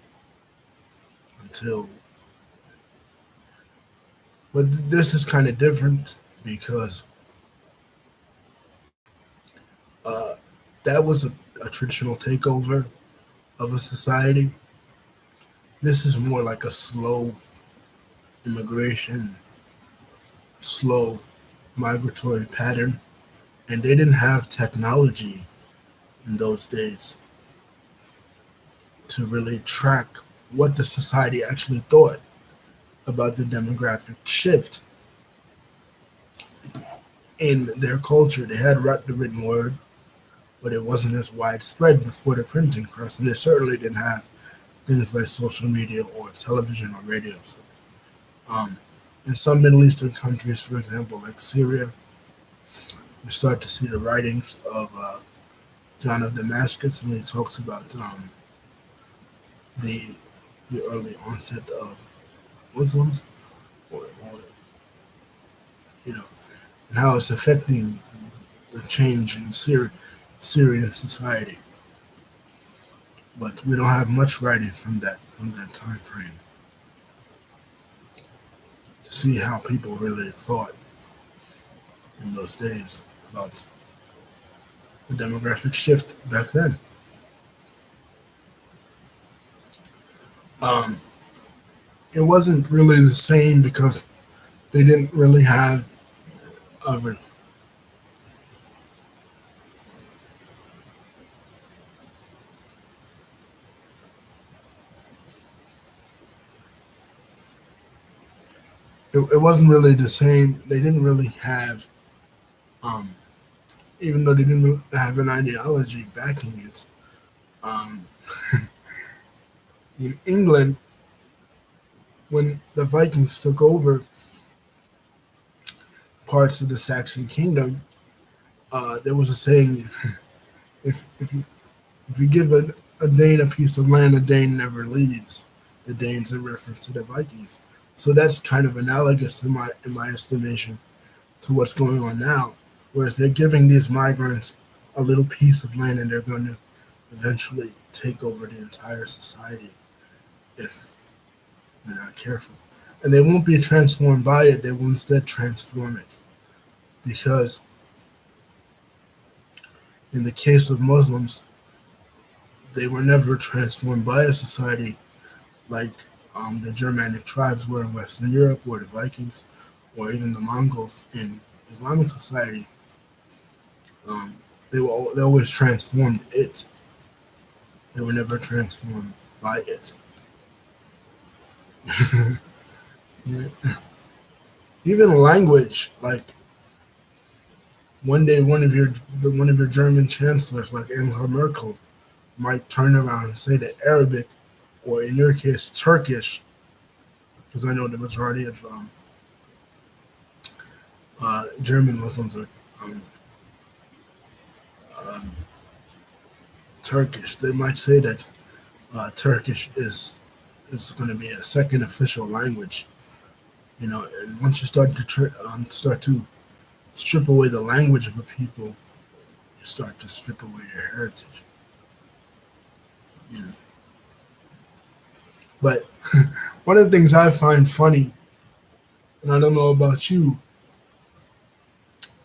S1: until. But this is kind of different because uh, that was a traditional takeover of a society. This is more like a slow immigration, slow migratory pattern, and they didn't have technology in those days to really track what the society actually thought about the demographic shift in their culture. They had the written word, but it wasn't as widespread before the printing press, and they certainly didn't have things like social media or television or radio. So, um, in some Middle Eastern countries, for example, like Syria, you start to see the writings of John of Damascus, and he talks about the the early onset of Muslims, or you know, and how it's affecting the change in Syrian society. But we don't have much writing from that time frame to see how people really thought in those days about the demographic shift back then. Um, it wasn't really the same because they didn't really have a it wasn't really the same. They didn't really have, um, even though they didn't really have an ideology backing it. Um, in England, when the Vikings took over parts of the Saxon kingdom, there was a saying: if if you if you give a Dane a piece of land, a Dane never leaves. The Danes in reference to the Vikings. So that's kind of analogous in my estimation to what's going on now. Whereas they're giving these migrants a little piece of land and they're going to eventually take over the entire society if they're not careful. And they won't be transformed by it, they will instead transform it. Because in the case of Muslims, they were never transformed by a society like the Germanic tribes were in Western Europe, or the Vikings, or even the Mongols in Islamic society. Um, they always transformed it. They were never transformed by it. Yeah. Even language, like one day one of your German chancellors, like Angela Merkel, might turn around and say that Arabic, or in your case Turkish, because I know the majority of German Muslims are um, um, Turkish. They might say that Turkish is going to be a second official language. And once you start to strip away the language of a people, you start to strip away their heritage. You know, but one of the things I find funny, and I don't know about you,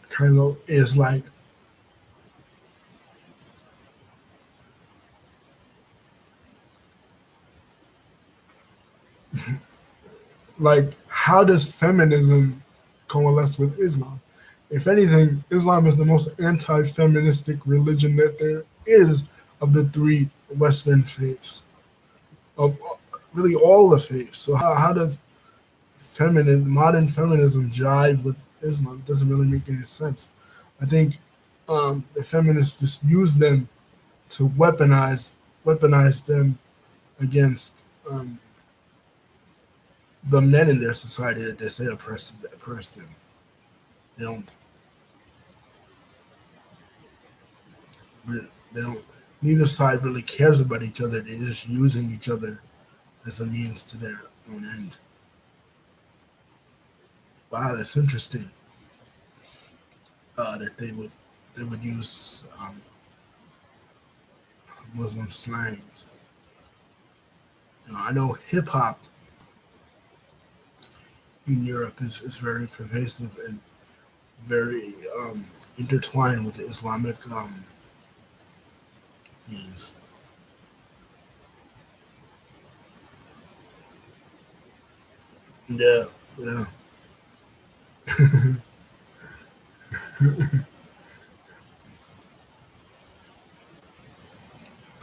S1: Kylo, is like how does feminism coalesce with Islam? If anything, Islam is the most anti-feministic religion that there is of the three Western faiths, of really all the faiths. So how does modern feminism jive with Islam? It doesn't really make any sense. I think the feminists just use them to weaponize them against the men in their society that they say oppress them. They don't they don't neither side really cares about each other. They're just using each other as a means to their own end. Wow, that's interesting. That they would use Muslim slangs. I know hip hop in Europe is very pervasive and very intertwined with the Islamic themes. Yeah, yeah.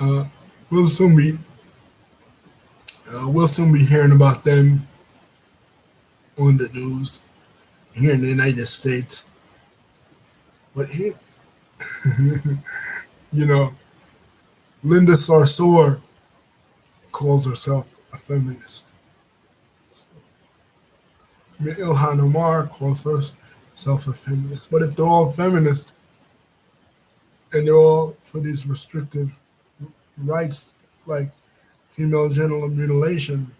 S1: uh, we'll soon be we'll soon be hearing about them on the news here in the United States. But you know, Linda Sarsour calls herself a feminist. Ilhan Omar calls herself a feminist. But if they're all feminist and they're all for these restrictive rights like female genital mutilation,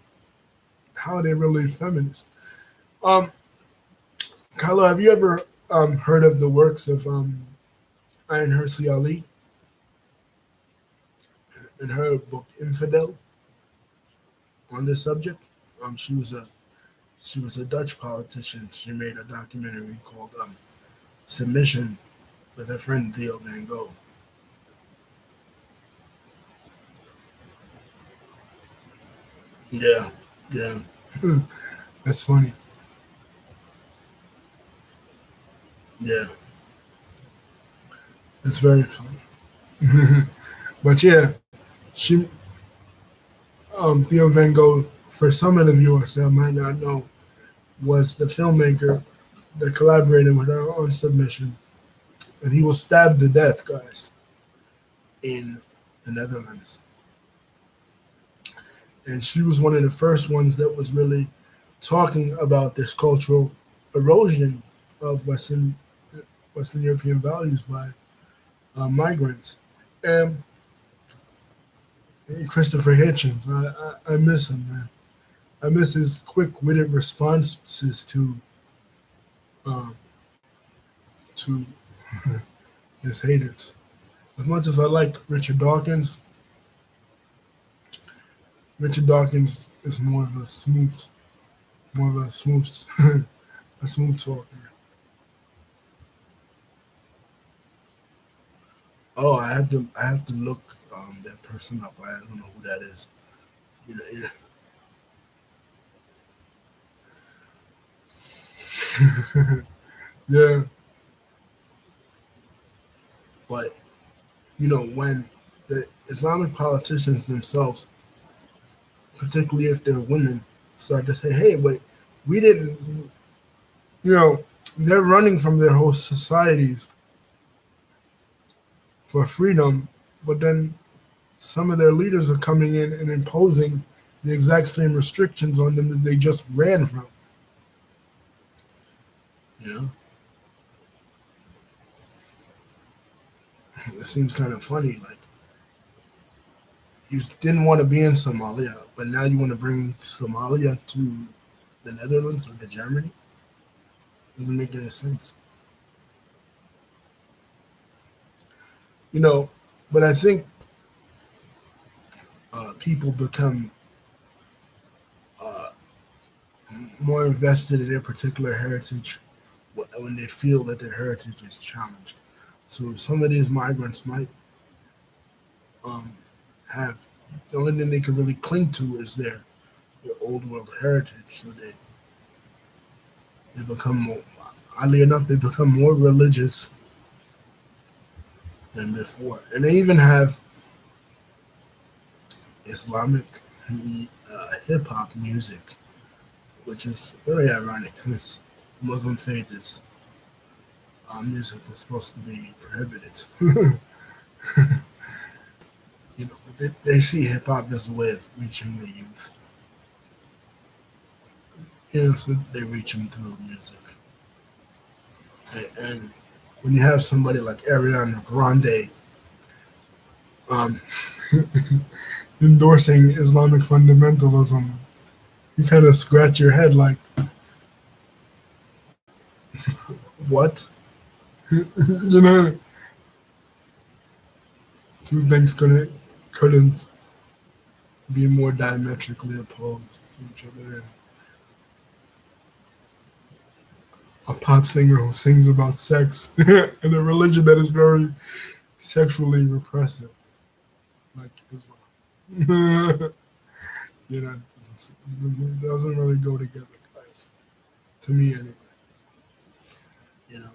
S1: how are they really feminist? Um, Kyla, have you ever heard of the works of Ayn Hirsi Ali and her book Infidel on this subject? She was a Dutch politician. She made a documentary called Submission with her friend Theo Van Gogh. Yeah, yeah. That's funny. Yeah, it's very funny. But yeah, she Theo Van Gogh. For some of the viewers that might not know, was the filmmaker that collaborated with her on Submission, and he was stabbed to death, guys, in the Netherlands. And she was one of the first ones that was really talking about this cultural erosion of Western European values by migrants. And Christopher Hitchens, I miss him, man. I miss his quick-witted responses um, to his haters. As much as I like Richard Dawkins is more of a smooth, a smooth talker. Oh, I have to look that person up. I don't know who that is. You know, yeah. Yeah, but when the Islamic politicians themselves, particularly if they're women, start to say, "Hey, wait, we didn't," you know, they're running from their host societies for freedom, but then some of their leaders are coming in and imposing the exact same restrictions on them that they just ran from. You know, it seems kind of funny. Like you didn't want to be in Somalia, but now you want to bring Somalia to the Netherlands or to Germany. Doesn't make any sense. You know, but I think people become uh, more invested in their particular heritage when they feel that their heritage is challenged. So some of these migrants might um, have the only thing they can really cling to is their old world heritage. So they become more, oddly enough, they become more religious than before, and they even have Islamic hip hop music, which is very ironic since Muslim faith is music is supposed to be prohibited. They see hip hop as a way of reaching the youth. So they reach them through music. And when you have somebody like Ariana Grande um, endorsing Islamic fundamentalism, you kind of scratch your head like, what? you know, two things couldn't be more diametrically opposed to each other. And a pop singer who sings about sex and a religion that is very sexually repressive, like Islam. It doesn't really go together, guys. To me, anyway. You know,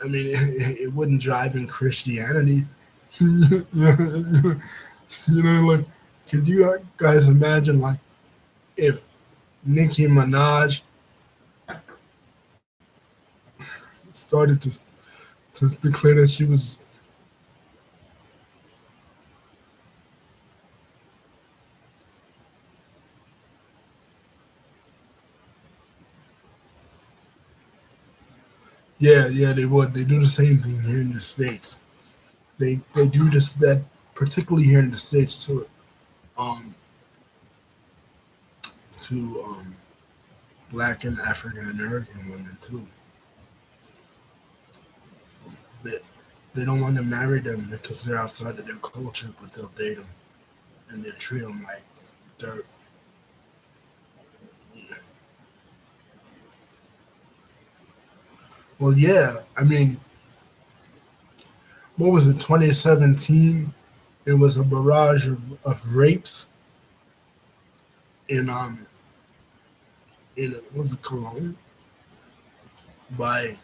S1: I mean, it wouldn't drive in Christianity. Like, could you guys imagine, like, if Nicki Minaj started to declare that she was, yeah, yeah, they would. They do the same thing here in the states. They do this that particularly here in the states um to Black and African American women too. They, they don't want to marry them because they're outside of their culture, but they'll date them and they'll treat them like dirt. Yeah. Well, yeah, I mean, what was it, 2017? It was a barrage of rapes in was it Cologne by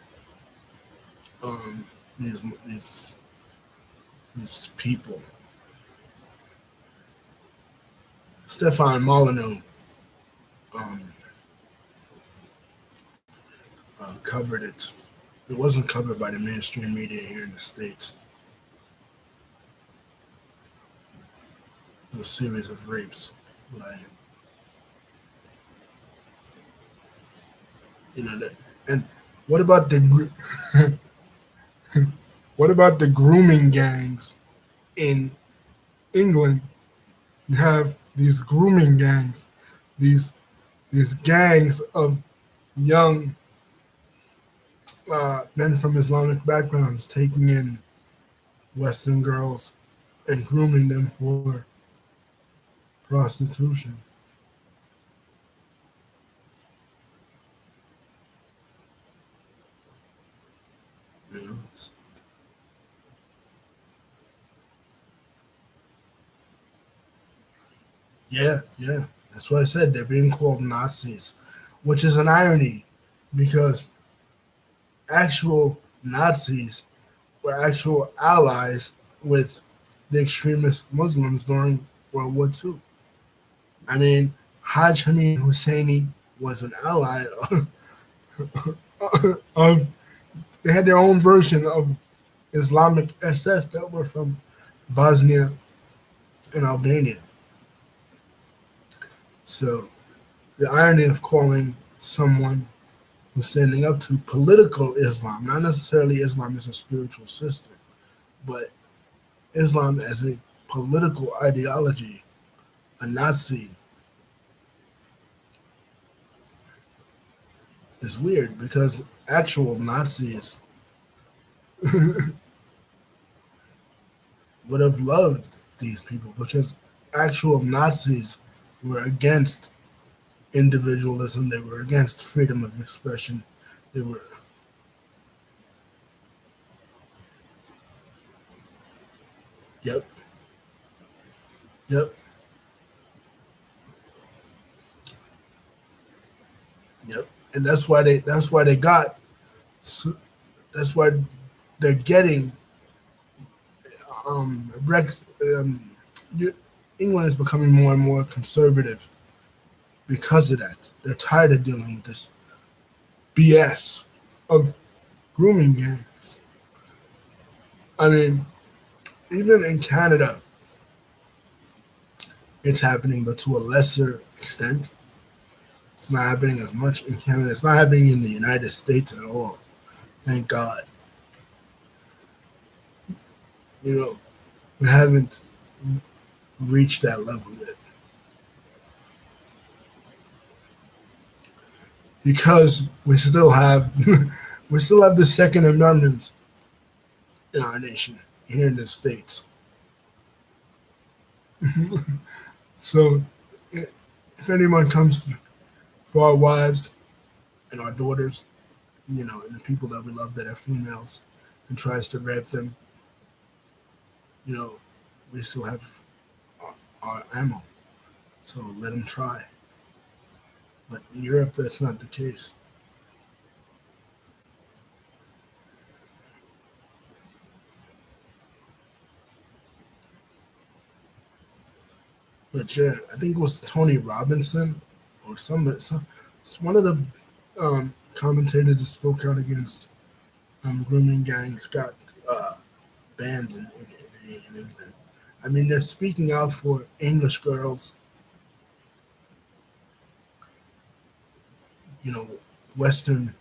S1: um these these these people. Stefan Molyneux um, covered it. It wasn't covered by the mainstream media here in the States. A series of rapes. Like, that. And what about what about the grooming gangs in England? You have these grooming gangs, these these gangs of young men from Islamic backgrounds taking in Western girls and grooming them for prostitution. You know? Yeah, yeah. That's why I said they're being called Nazis, which is an irony because actual Nazis were actual allies with the extremist Muslims during World War II. I mean, Haj Hamid Husseini was an ally of, they had their own version of Islamic SS that were from Bosnia and Albania. So the irony of calling someone who's standing up to political Islam, not necessarily Islam as a spiritual system, but Islam as a political ideology, a Nazi, is weird because actual Nazis would have loved these people because actual Nazis were against individualism, they were against freedom of expression, they were, yep, yep, yep. And that's why they got, that's why they're getting, Brex, England is becoming more and more conservative because of that. They're tired of dealing with this BS of grooming gangs. I mean, even in Canada, it's happening, but to a lesser extent. It's not happening as much in Canada. It's not happening in the United States at all. Thank God. You know, we haven't reached that level yet because we still have we still have the Second Amendment in our nation here in the states. So, if anyone comes for our wives and our daughters, and the people that we love that are females, and tries to rape them, you know, we still have our ammo. So let them try. But in Europe, that's not the case. But yeah, I think it was Tony Robinson or it's one of the commentators that spoke out against grooming gangs got banned in England. I mean, they're speaking out for English girls, you know, Western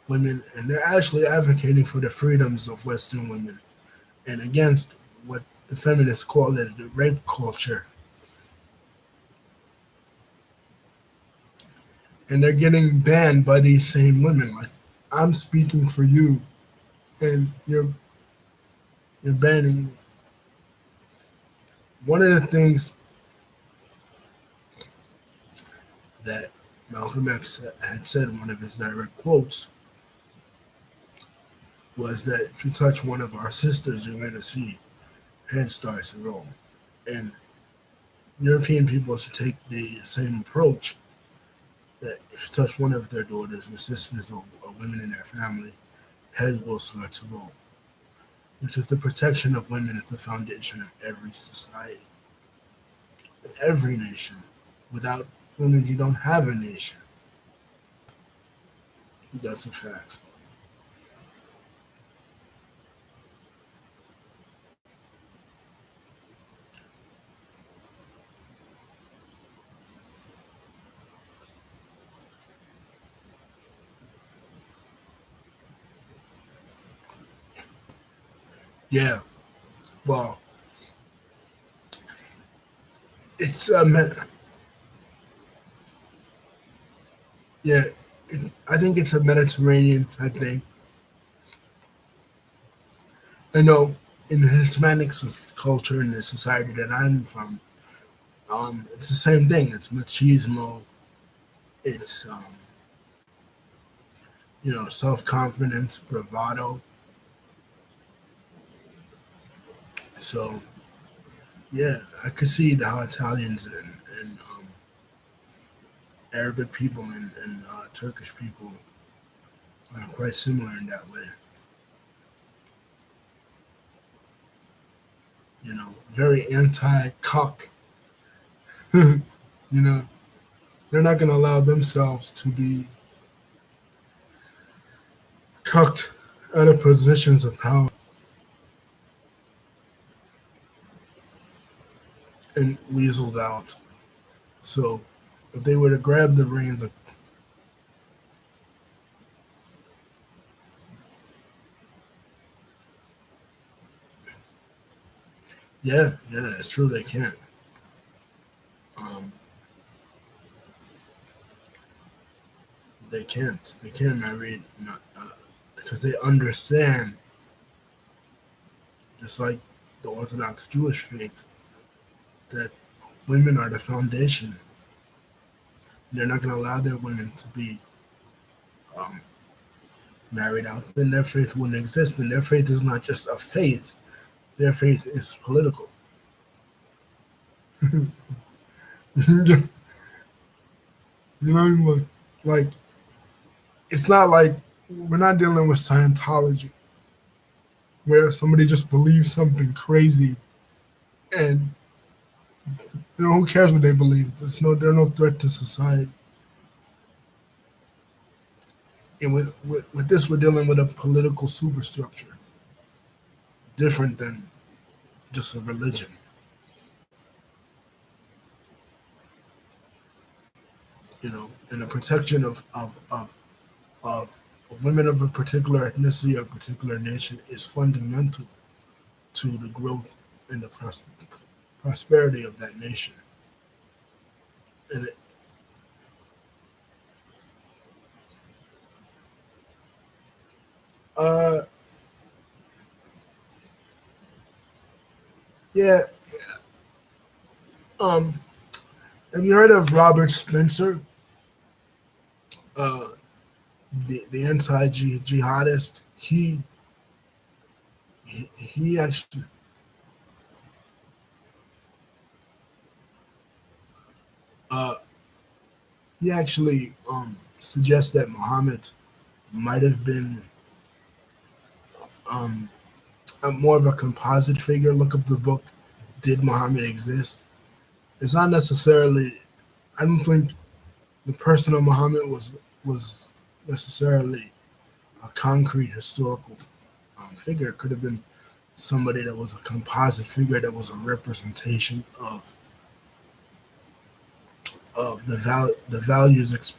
S1: women, and they're actually advocating for the freedoms of Western women and against what the feminists call it the rape culture. And they're getting banned by these same women. Like, I'm speaking for you, and you're banning me. One of the things that Malcolm X had said in one of his direct quotes was that if you touch one of our sisters, you're going to see head starts to roll. And European people should take the same approach that if you touch one of their daughters or sisters or women in their family, heads will start to roll. Because the protection of women is the foundation of every society. in every nation. Without women, you don't have a nation. That's a fact. Yeah. Well, it's yeah. I think it's a Mediterranean type thing. I know in the Hispanic culture in the society that I'm from, it's the same thing. It's machismo. It's self confidence, bravado. So yeah, I could see how Italians and Arabic people and Turkish people are quite similar in that way. Very anti-cock. you know, they're not going to allow themselves to be cucked out of positions of power and weaseled out. So if they were to grab the reins of, yeah, yeah, that's true. They can't. Um, they can't. They can't marry because they understand, just like the Orthodox Jewish faith, that women are the foundation. They're not going to allow their women to be um, married out. Then their faith wouldn't exist. And their faith is not just a faith; their faith is political. you know, like it's not like we're not dealing with Scientology, where somebody just believes something crazy, and who cares what they believe? They're no threat to society. And with this, we're dealing with a political superstructure, different than just a religion. And the protection of women of a particular ethnicity or a particular nation is fundamental to the growth and the prosperity of that nation. And uh, yeah, um, have you heard of Robert Spencer, uh, the anti-jihadist? He actually uh, he actually suggests that Muhammad might have been um, more of a composite figure. Look up the book, Did Muhammad Exist? It's not necessarily. I don't think the person of Muhammad was necessarily a concrete historical figure. It could have been somebody that was a composite figure that was a representation of the values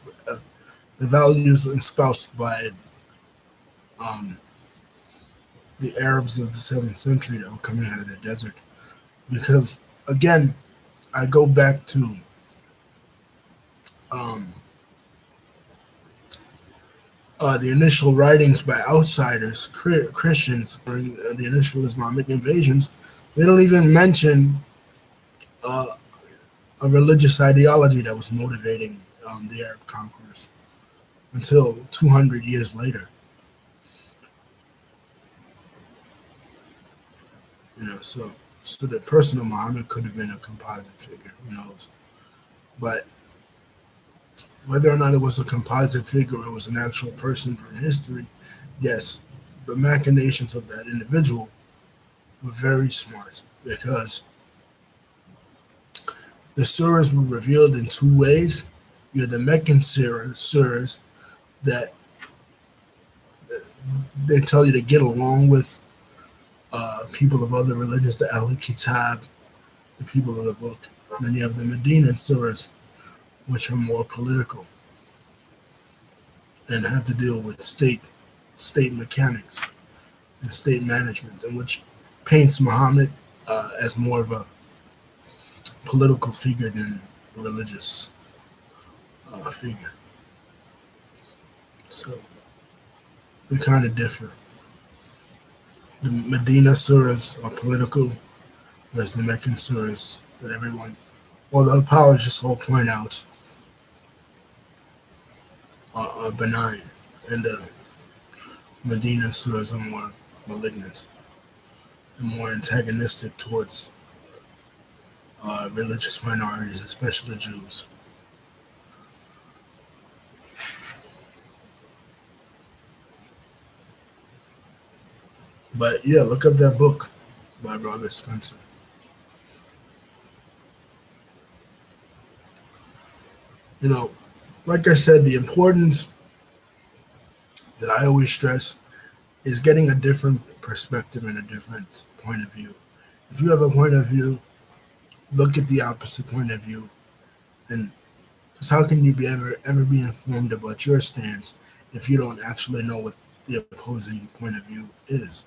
S1: the values espoused by um, the Arabs of the 7th century that were coming out of the desert. Because again, I go back to um, the initial writings by outsiders, Christians, during the initial Islamic invasions. They don't even mention uh, a religious ideology that was motivating the Arab conquerors until 200 years later. So the person of Muhammad could have been a composite figure. Who knows? But whether or not it was a composite figure or it was an actual person from history, yes, the machinations of that individual were very smart because The surahs were revealed in two ways. You had the Meccan surahs that they tell you to get along with people of other religions, the Ahl Kitab, the people of the book. And then you have the Medina surahs, which are more political and have to deal with state mechanics and state management, and which paints Muhammad as more of a political figure than a religious figure. So they kind of differ. The Medina surahs are political, whereas the Meccan surahs that everyone, well, the apologists all point out, are benign, and the Medina surahs are more malignant and more antagonistic towards religious minorities, especially Jews. But yeah, look up that book by Robert Spencer. You know, like I said, the importance that I always stress is getting a different perspective and a different point of view. If you have a point of view, look at the opposite point of view, and because how can you be ever be informed about your stance if you don't actually know what the opposing point of view is?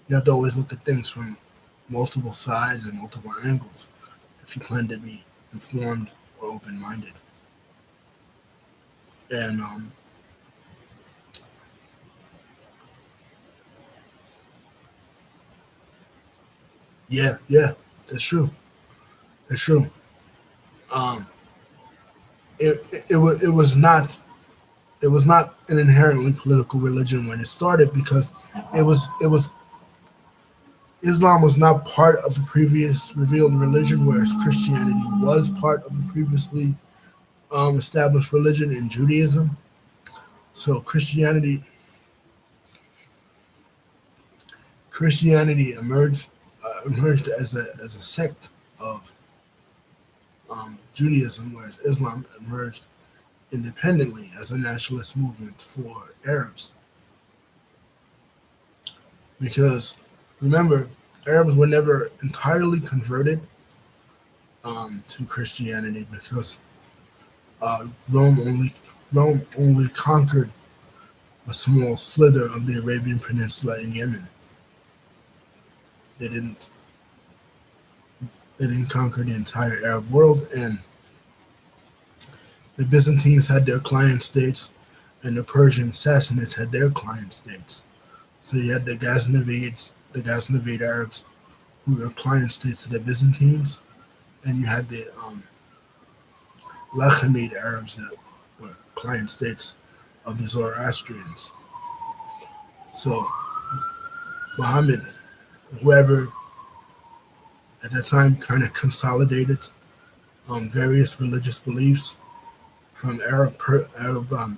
S1: You have to always look at things from multiple sides and multiple angles if you plan to be informed or open-minded. And yeah, that's true. That's true. Um, it was not an inherently political religion when it started because it was Islam was not part of the previous revealed religion, whereas Christianity was part of the previously established religion in Judaism. So Christianity emerged as a sect of Judaism, whereas Islam emerged independently as a nationalist movement for Arabs. Because remember, Arabs were never entirely converted to Christianity because uh, Rome only Rome only conquered a small slither of the Arabian Peninsula in Yemen. They didn't they didn't conquer the entire Arab world, and the Byzantines had their client states, and the Persian Sassanids had their client states. So you had the Ghaznavid Arabs, who were client states of the Byzantines, and you had the Lachamid Arabs that were client states of the Zoroastrians. So Muhammad, whoever at that time, kind of consolidated various religious beliefs from Arab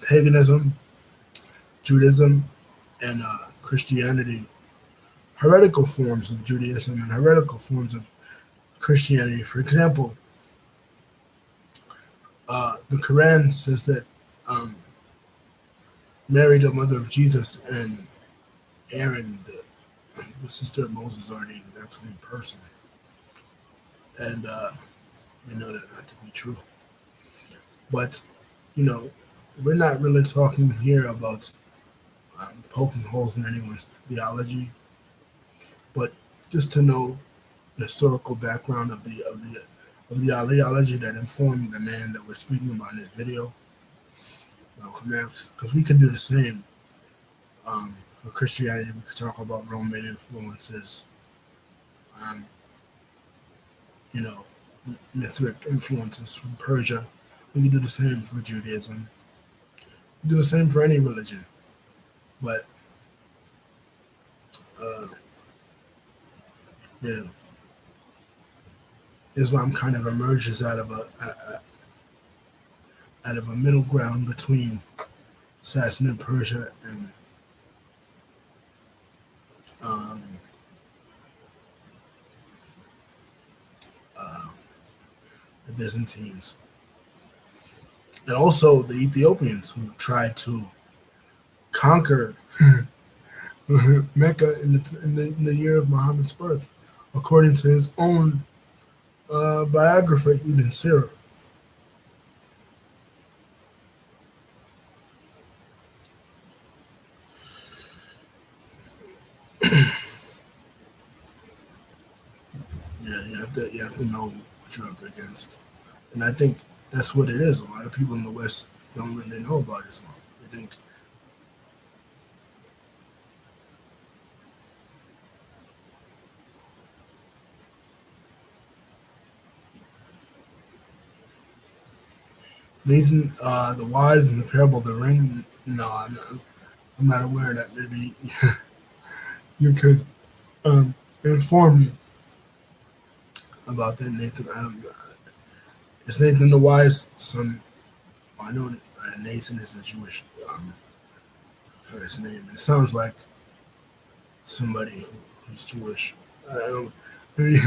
S1: paganism, Judaism, and Christianity, heretical forms of Judaism and heretical forms of Christianity. For example, the Quran says that um, Mary, the mother of Jesus, and Aaron, the sister of Moses, are the exact same person. And we know that not to be true. But, you know, we're not really talking here about poking holes in anyone's theology, but just to know the historical background of the ideology that informed the man that we're speaking about in this video, Malcolm X, because we could do the same for Christianity. We could talk about Roman influences, um, you know, Mithric influences from Persia. We could do the same for Judaism. We do the same for any religion, but uh, you know, Islam kind of emerges out of a middle ground between Sassanid Persia um, the Byzantines, and also the Ethiopians who tried to conquer Mecca in the year of Muhammad's birth, according to his own biographer, Ibn Sirah. Yeah, you have to know what you're up against, and I think that's what it is. A lot of people in the West don't really know about Islam. They think, Nathan, the wise in the parable of the ring. No, I'm not aware of that. Maybe you could inform me about that, Nathan. I don't. Is Nathan the wise son? I know Nathan is a Jewish first name. It sounds like somebody who's Jewish. I don't. Maybe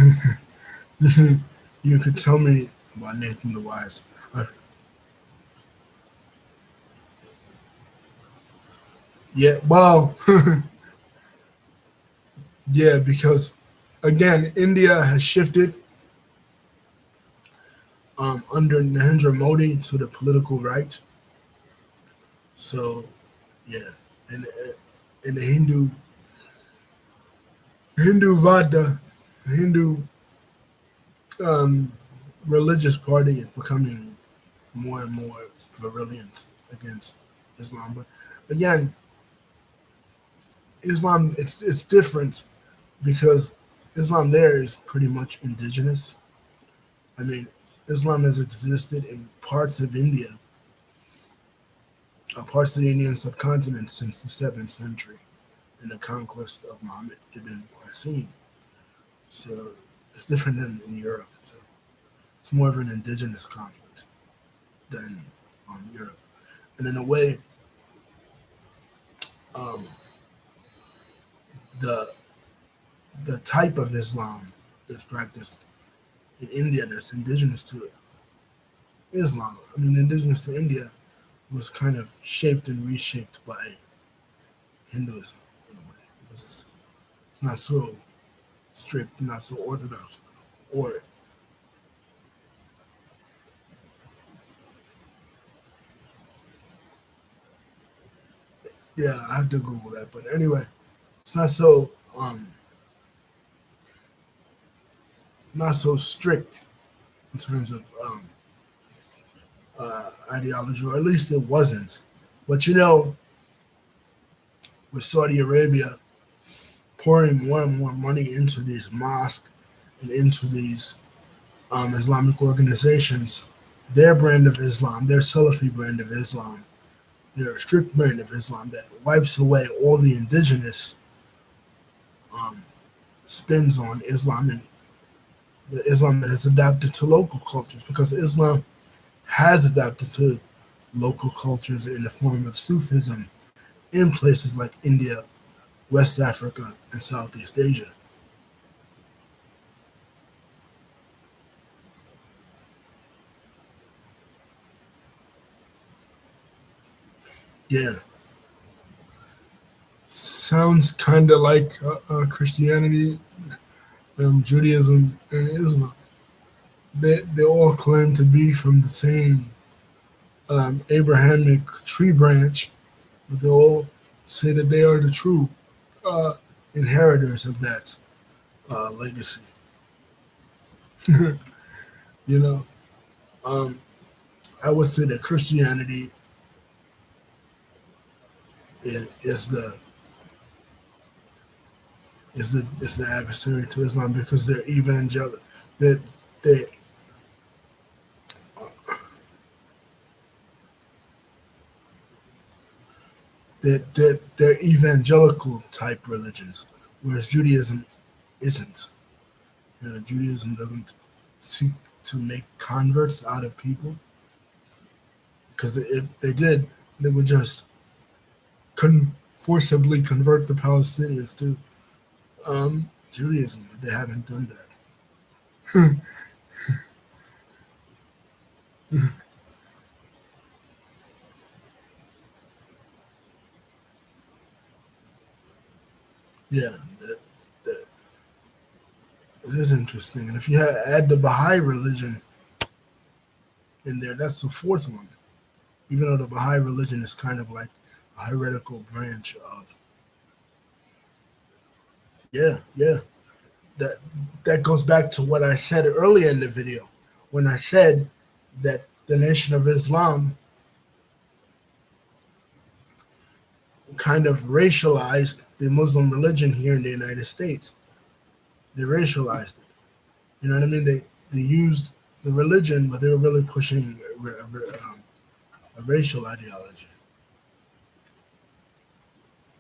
S1: you could tell me about Nathan the wise. Uh, yeah, well, yeah, because again, India has shifted under Narendra Modi to the political right. So yeah, and and the Hindu Vada, the Hindu um, religious party is becoming more and more virulent against Islam. But again, Islam it's different because Islam there is pretty much indigenous. I mean, Islam has existed in parts of India, parts of the Indian subcontinent since the 7th century in the conquest of Muhammad ibn Qasim. So it's different than in Europe. So it's more of an indigenous conflict than Europe. And in a way, um, the the type of Islam that's practiced in India that's indigenous to Islam, I mean, indigenous to India, was kind of shaped and reshaped by Hinduism in a way because it's not so strict, not so orthodox. Or yeah, I have to Google that. But anyway, it's not so strict in terms of ideology, or at least it wasn't. But with Saudi Arabia pouring more and more money into these mosques and into these Islamic organizations, their brand of Islam, their Salafi brand of Islam, their strict brand of Islam that wipes away all the indigenous um, spins on Islam and the Islam that has adapted to local cultures, because Islam has adapted to local cultures in the form of Sufism in places like India, West Africa, and Southeast Asia. Yeah, sounds kind of like Christianity, Judaism, and Islam. They all claim to be from the same Abrahamic tree branch, but they all say that they are the true uh, inheritors of that legacy. you know, um, I would say that Christianity is the adversary to Islam because they're evangelical. That they they're evangelical type religions, whereas Judaism isn't. Judaism doesn't seek to make converts out of people, because if they did, they would just forcibly convert the Palestinians to Judaism, but they haven't done that. Yeah, that it is interesting. And if you add the Baha'i religion in there, that's the fourth one. Even though the Baha'i religion is kind of like a heretical branch of, yeah, yeah. That that goes back to what I said earlier in the video when I said that the Nation of Islam kind of racialized the Muslim religion here in the United States. They racialized it. You know what I mean? They used the religion, but they were really pushing a racial ideology,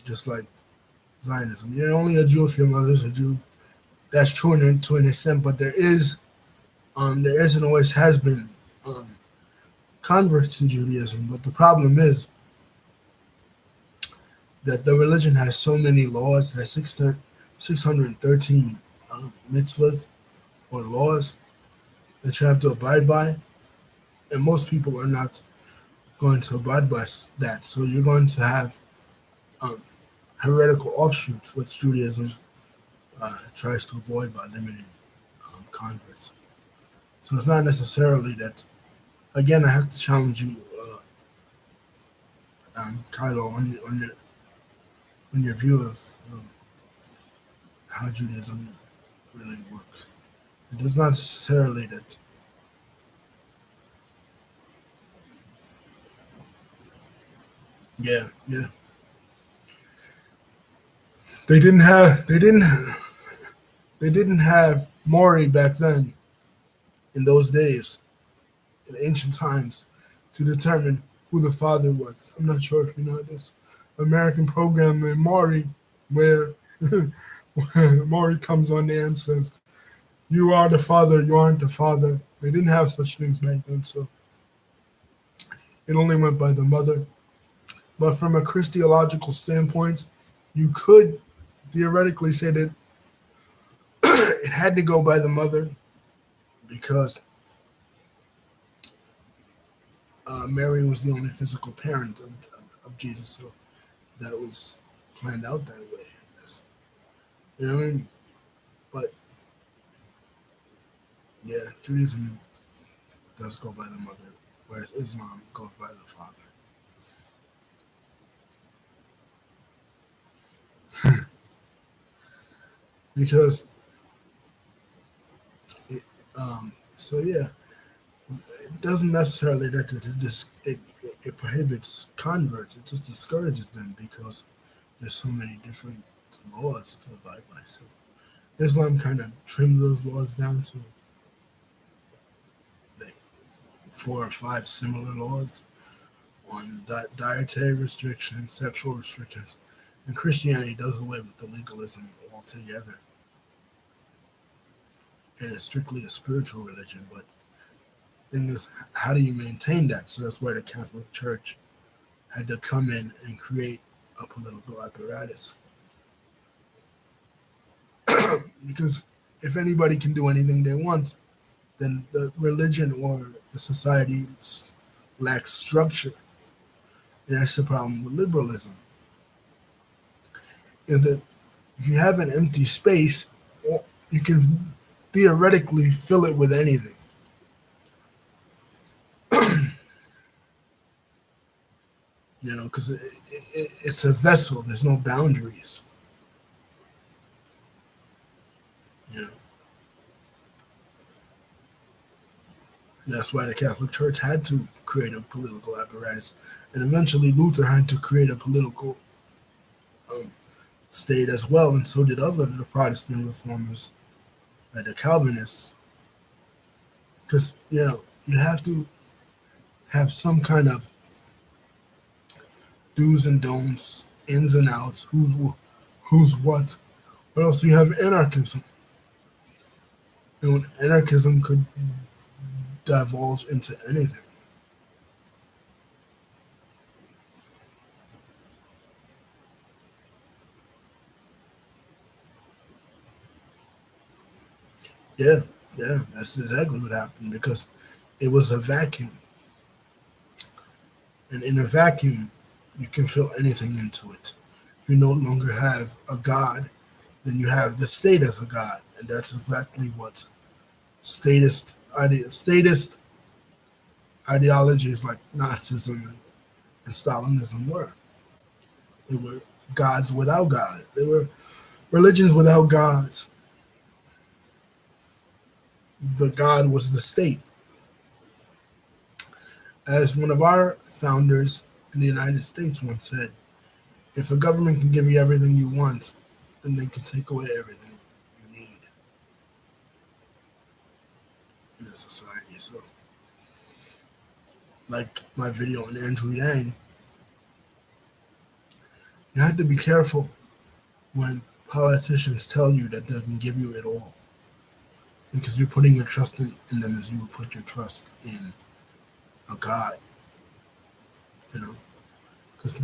S1: just like Zionism. You're only a Jew if your mother's a Jew. That's true to an extent, but there is and always has been um, converts to Judaism. But the problem is that the religion has so many laws. It has 613 mitzvahs or laws that you have to abide by, and most people are not going to abide by that. So you're going to have um, heretical offshoots, which Judaism tries to avoid by limiting converts. So it's not necessarily that. Again, I have to challenge you, Kylo, on your view of how Judaism really works. It does not necessarily that. Yeah, yeah. They didn't have Maury back then in those days in ancient times to determine who the father was. I'm not sure if you know this American program named Maury, where Maury comes on there and says, "You are the father. You aren't the father." They didn't have such things back then, so it only went by the mother. But from a Christological standpoint, you could theoretically say that it had to go by the mother because Mary was the only physical parent of Jesus, so that was planned out that way, I guess. You know what I mean? But yeah, Judaism does go by the mother, whereas Islam goes by the father. Because, it, so yeah, it doesn't necessarily that it prohibits converts. It just discourages them because there's so many different laws to abide by. So Islam kind of trimmed those laws down to like 4 or 5 similar laws on dietary restrictions, sexual restrictions, and Christianity does away with the legalism altogether. And it's strictly a spiritual religion. But the thing is, how do you maintain that? So that's why the Catholic Church had to come in and create a political apparatus. Because if anybody can do anything they want, then the religion or the society lacks structure. And that's the problem with liberalism. Is that if you have an empty space, you can theoretically fill it with anything. You know, because it's a vessel. There's no boundaries. You know, and that's why the Catholic Church had to create a political apparatus, and eventually Luther had to create a political um, state as well, and so did other the Protestant reformers, like the Calvinists, because you have to have some kind of do's and don'ts, ins and outs, who's what. But also you have anarchism. And anarchism could divulge into anything. Yeah, yeah, that's exactly what happened because It was a vacuum. And in a vacuum, you can fill anything into it. If you no longer have a God, then you have the state as a God. And that's exactly what statist ideologies like Nazism and Stalinism were. They were gods without God. They were religions without gods. The God was the state. As one of our founders in the United States once said, if a government can give you everything you want, then they can take away everything you need in a society. So, like my video on Andrew Yang, you have to be careful when politicians tell you that they can give you it all, because you're putting your trust in them as you would put your trust in a God, you know, because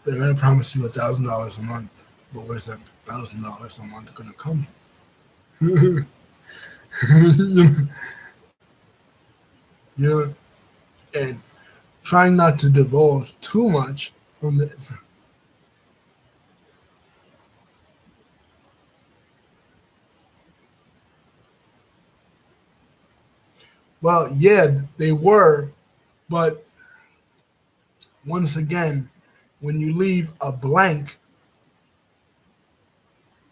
S1: they're going to promise you $1,000 a month, but where's that $1,000 a month going to come from? You know, and trying not to divulge too much from the. Well, yeah, they were, but once again, when you leave a blank,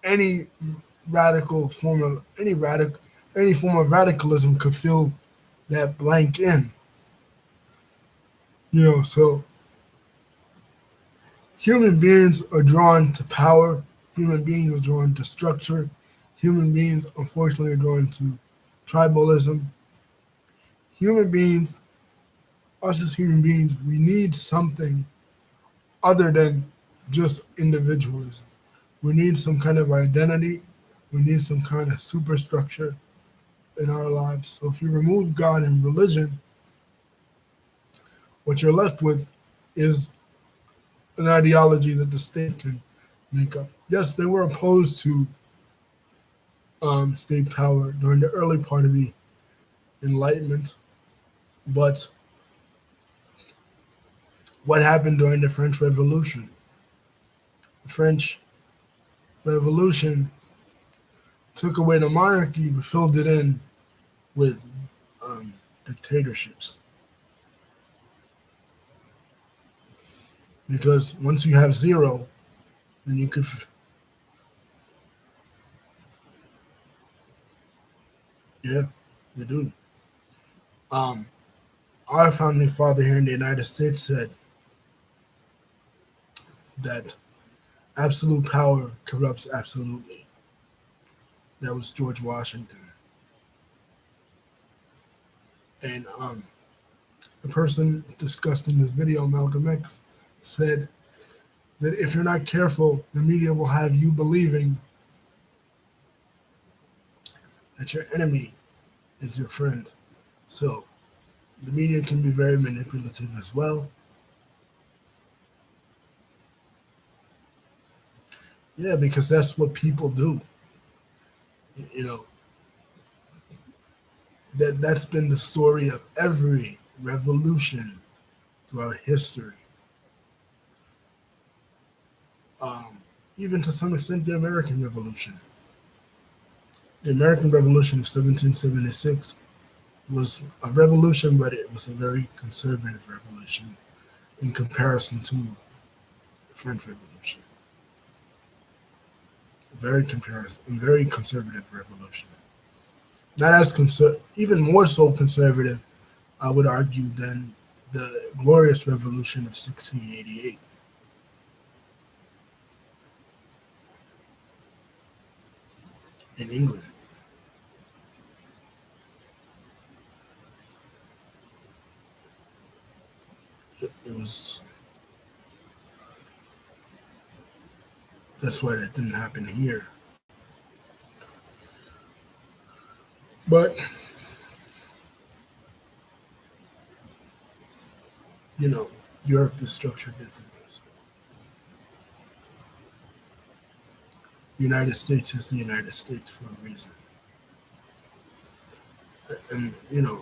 S1: any radical form of any form of radicalism could fill that blank in. You know, so human beings are drawn to power. Human beings are drawn to structure. Human beings, unfortunately, are drawn to tribalism. Human beings, us as human beings, we need something other than just individualism. We need some kind of identity. We need some kind of superstructure in our lives. So if you remove God and religion, what you're left with is an ideology that the state can make up. Yes, they were opposed to state power during the early part of the Enlightenment, but what happened during the French Revolution? The French Revolution took away the monarchy but filled it in with dictatorships. Because once you have zero, then you could, yeah, you do. Um, our founding father here in the United States said that absolute power corrupts absolutely. That was George Washington. And the person discussed in this video, Malcolm X, said that if you're not careful, the media will have you believing that your enemy is your friend. So the media can be very manipulative as well. Yeah, because that's what people do. You know, that's been the story of every revolution throughout history. Um, Even to some extent, the American Revolution. The American Revolution of 1776 was a revolution, but it was a very conservative revolution in comparison to the French Revolution. Very conservative revolution. Not as even more so conservative, I would argue, than the Glorious Revolution of 1688 in England. It was That's why that didn't happen here. But you know, Europe is structured differently. So the United States is the United States for a reason. And you know,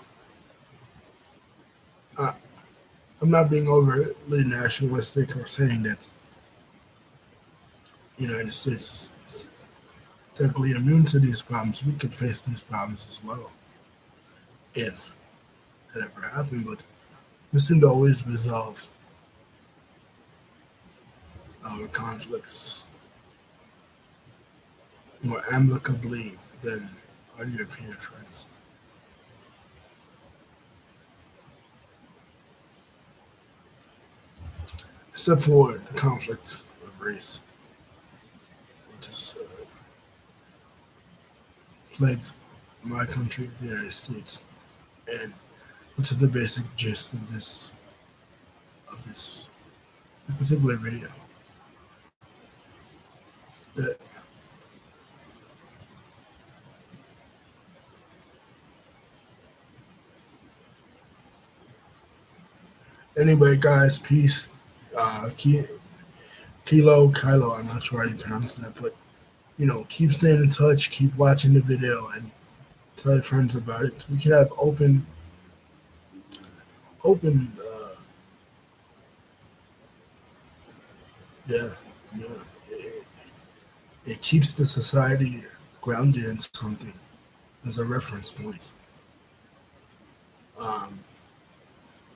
S1: I'm not being overly nationalistic or saying that the United States is technically immune to these problems. We could face these problems as well if that ever happened, but we seem to always resolve our conflicts more amicably than our European friends. Except for the conflict of race, which has plagued my country, the United States, and which is the basic gist of this particular video. That anyway, guys, peace. Kilo, I'm not sure how you pronounce that, but keep staying in touch, keep watching the video, and tell your friends about it. We could have open, yeah, yeah. It, it keeps the society grounded in something as a reference point, um,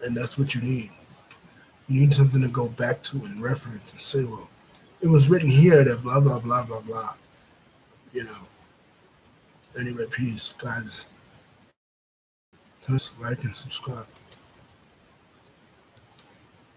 S1: and that's what you need. You need something to go back to and reference and say, well, it was written here that blah blah blah blah blah. You know. Anyway, peace, guys. Just like and subscribe.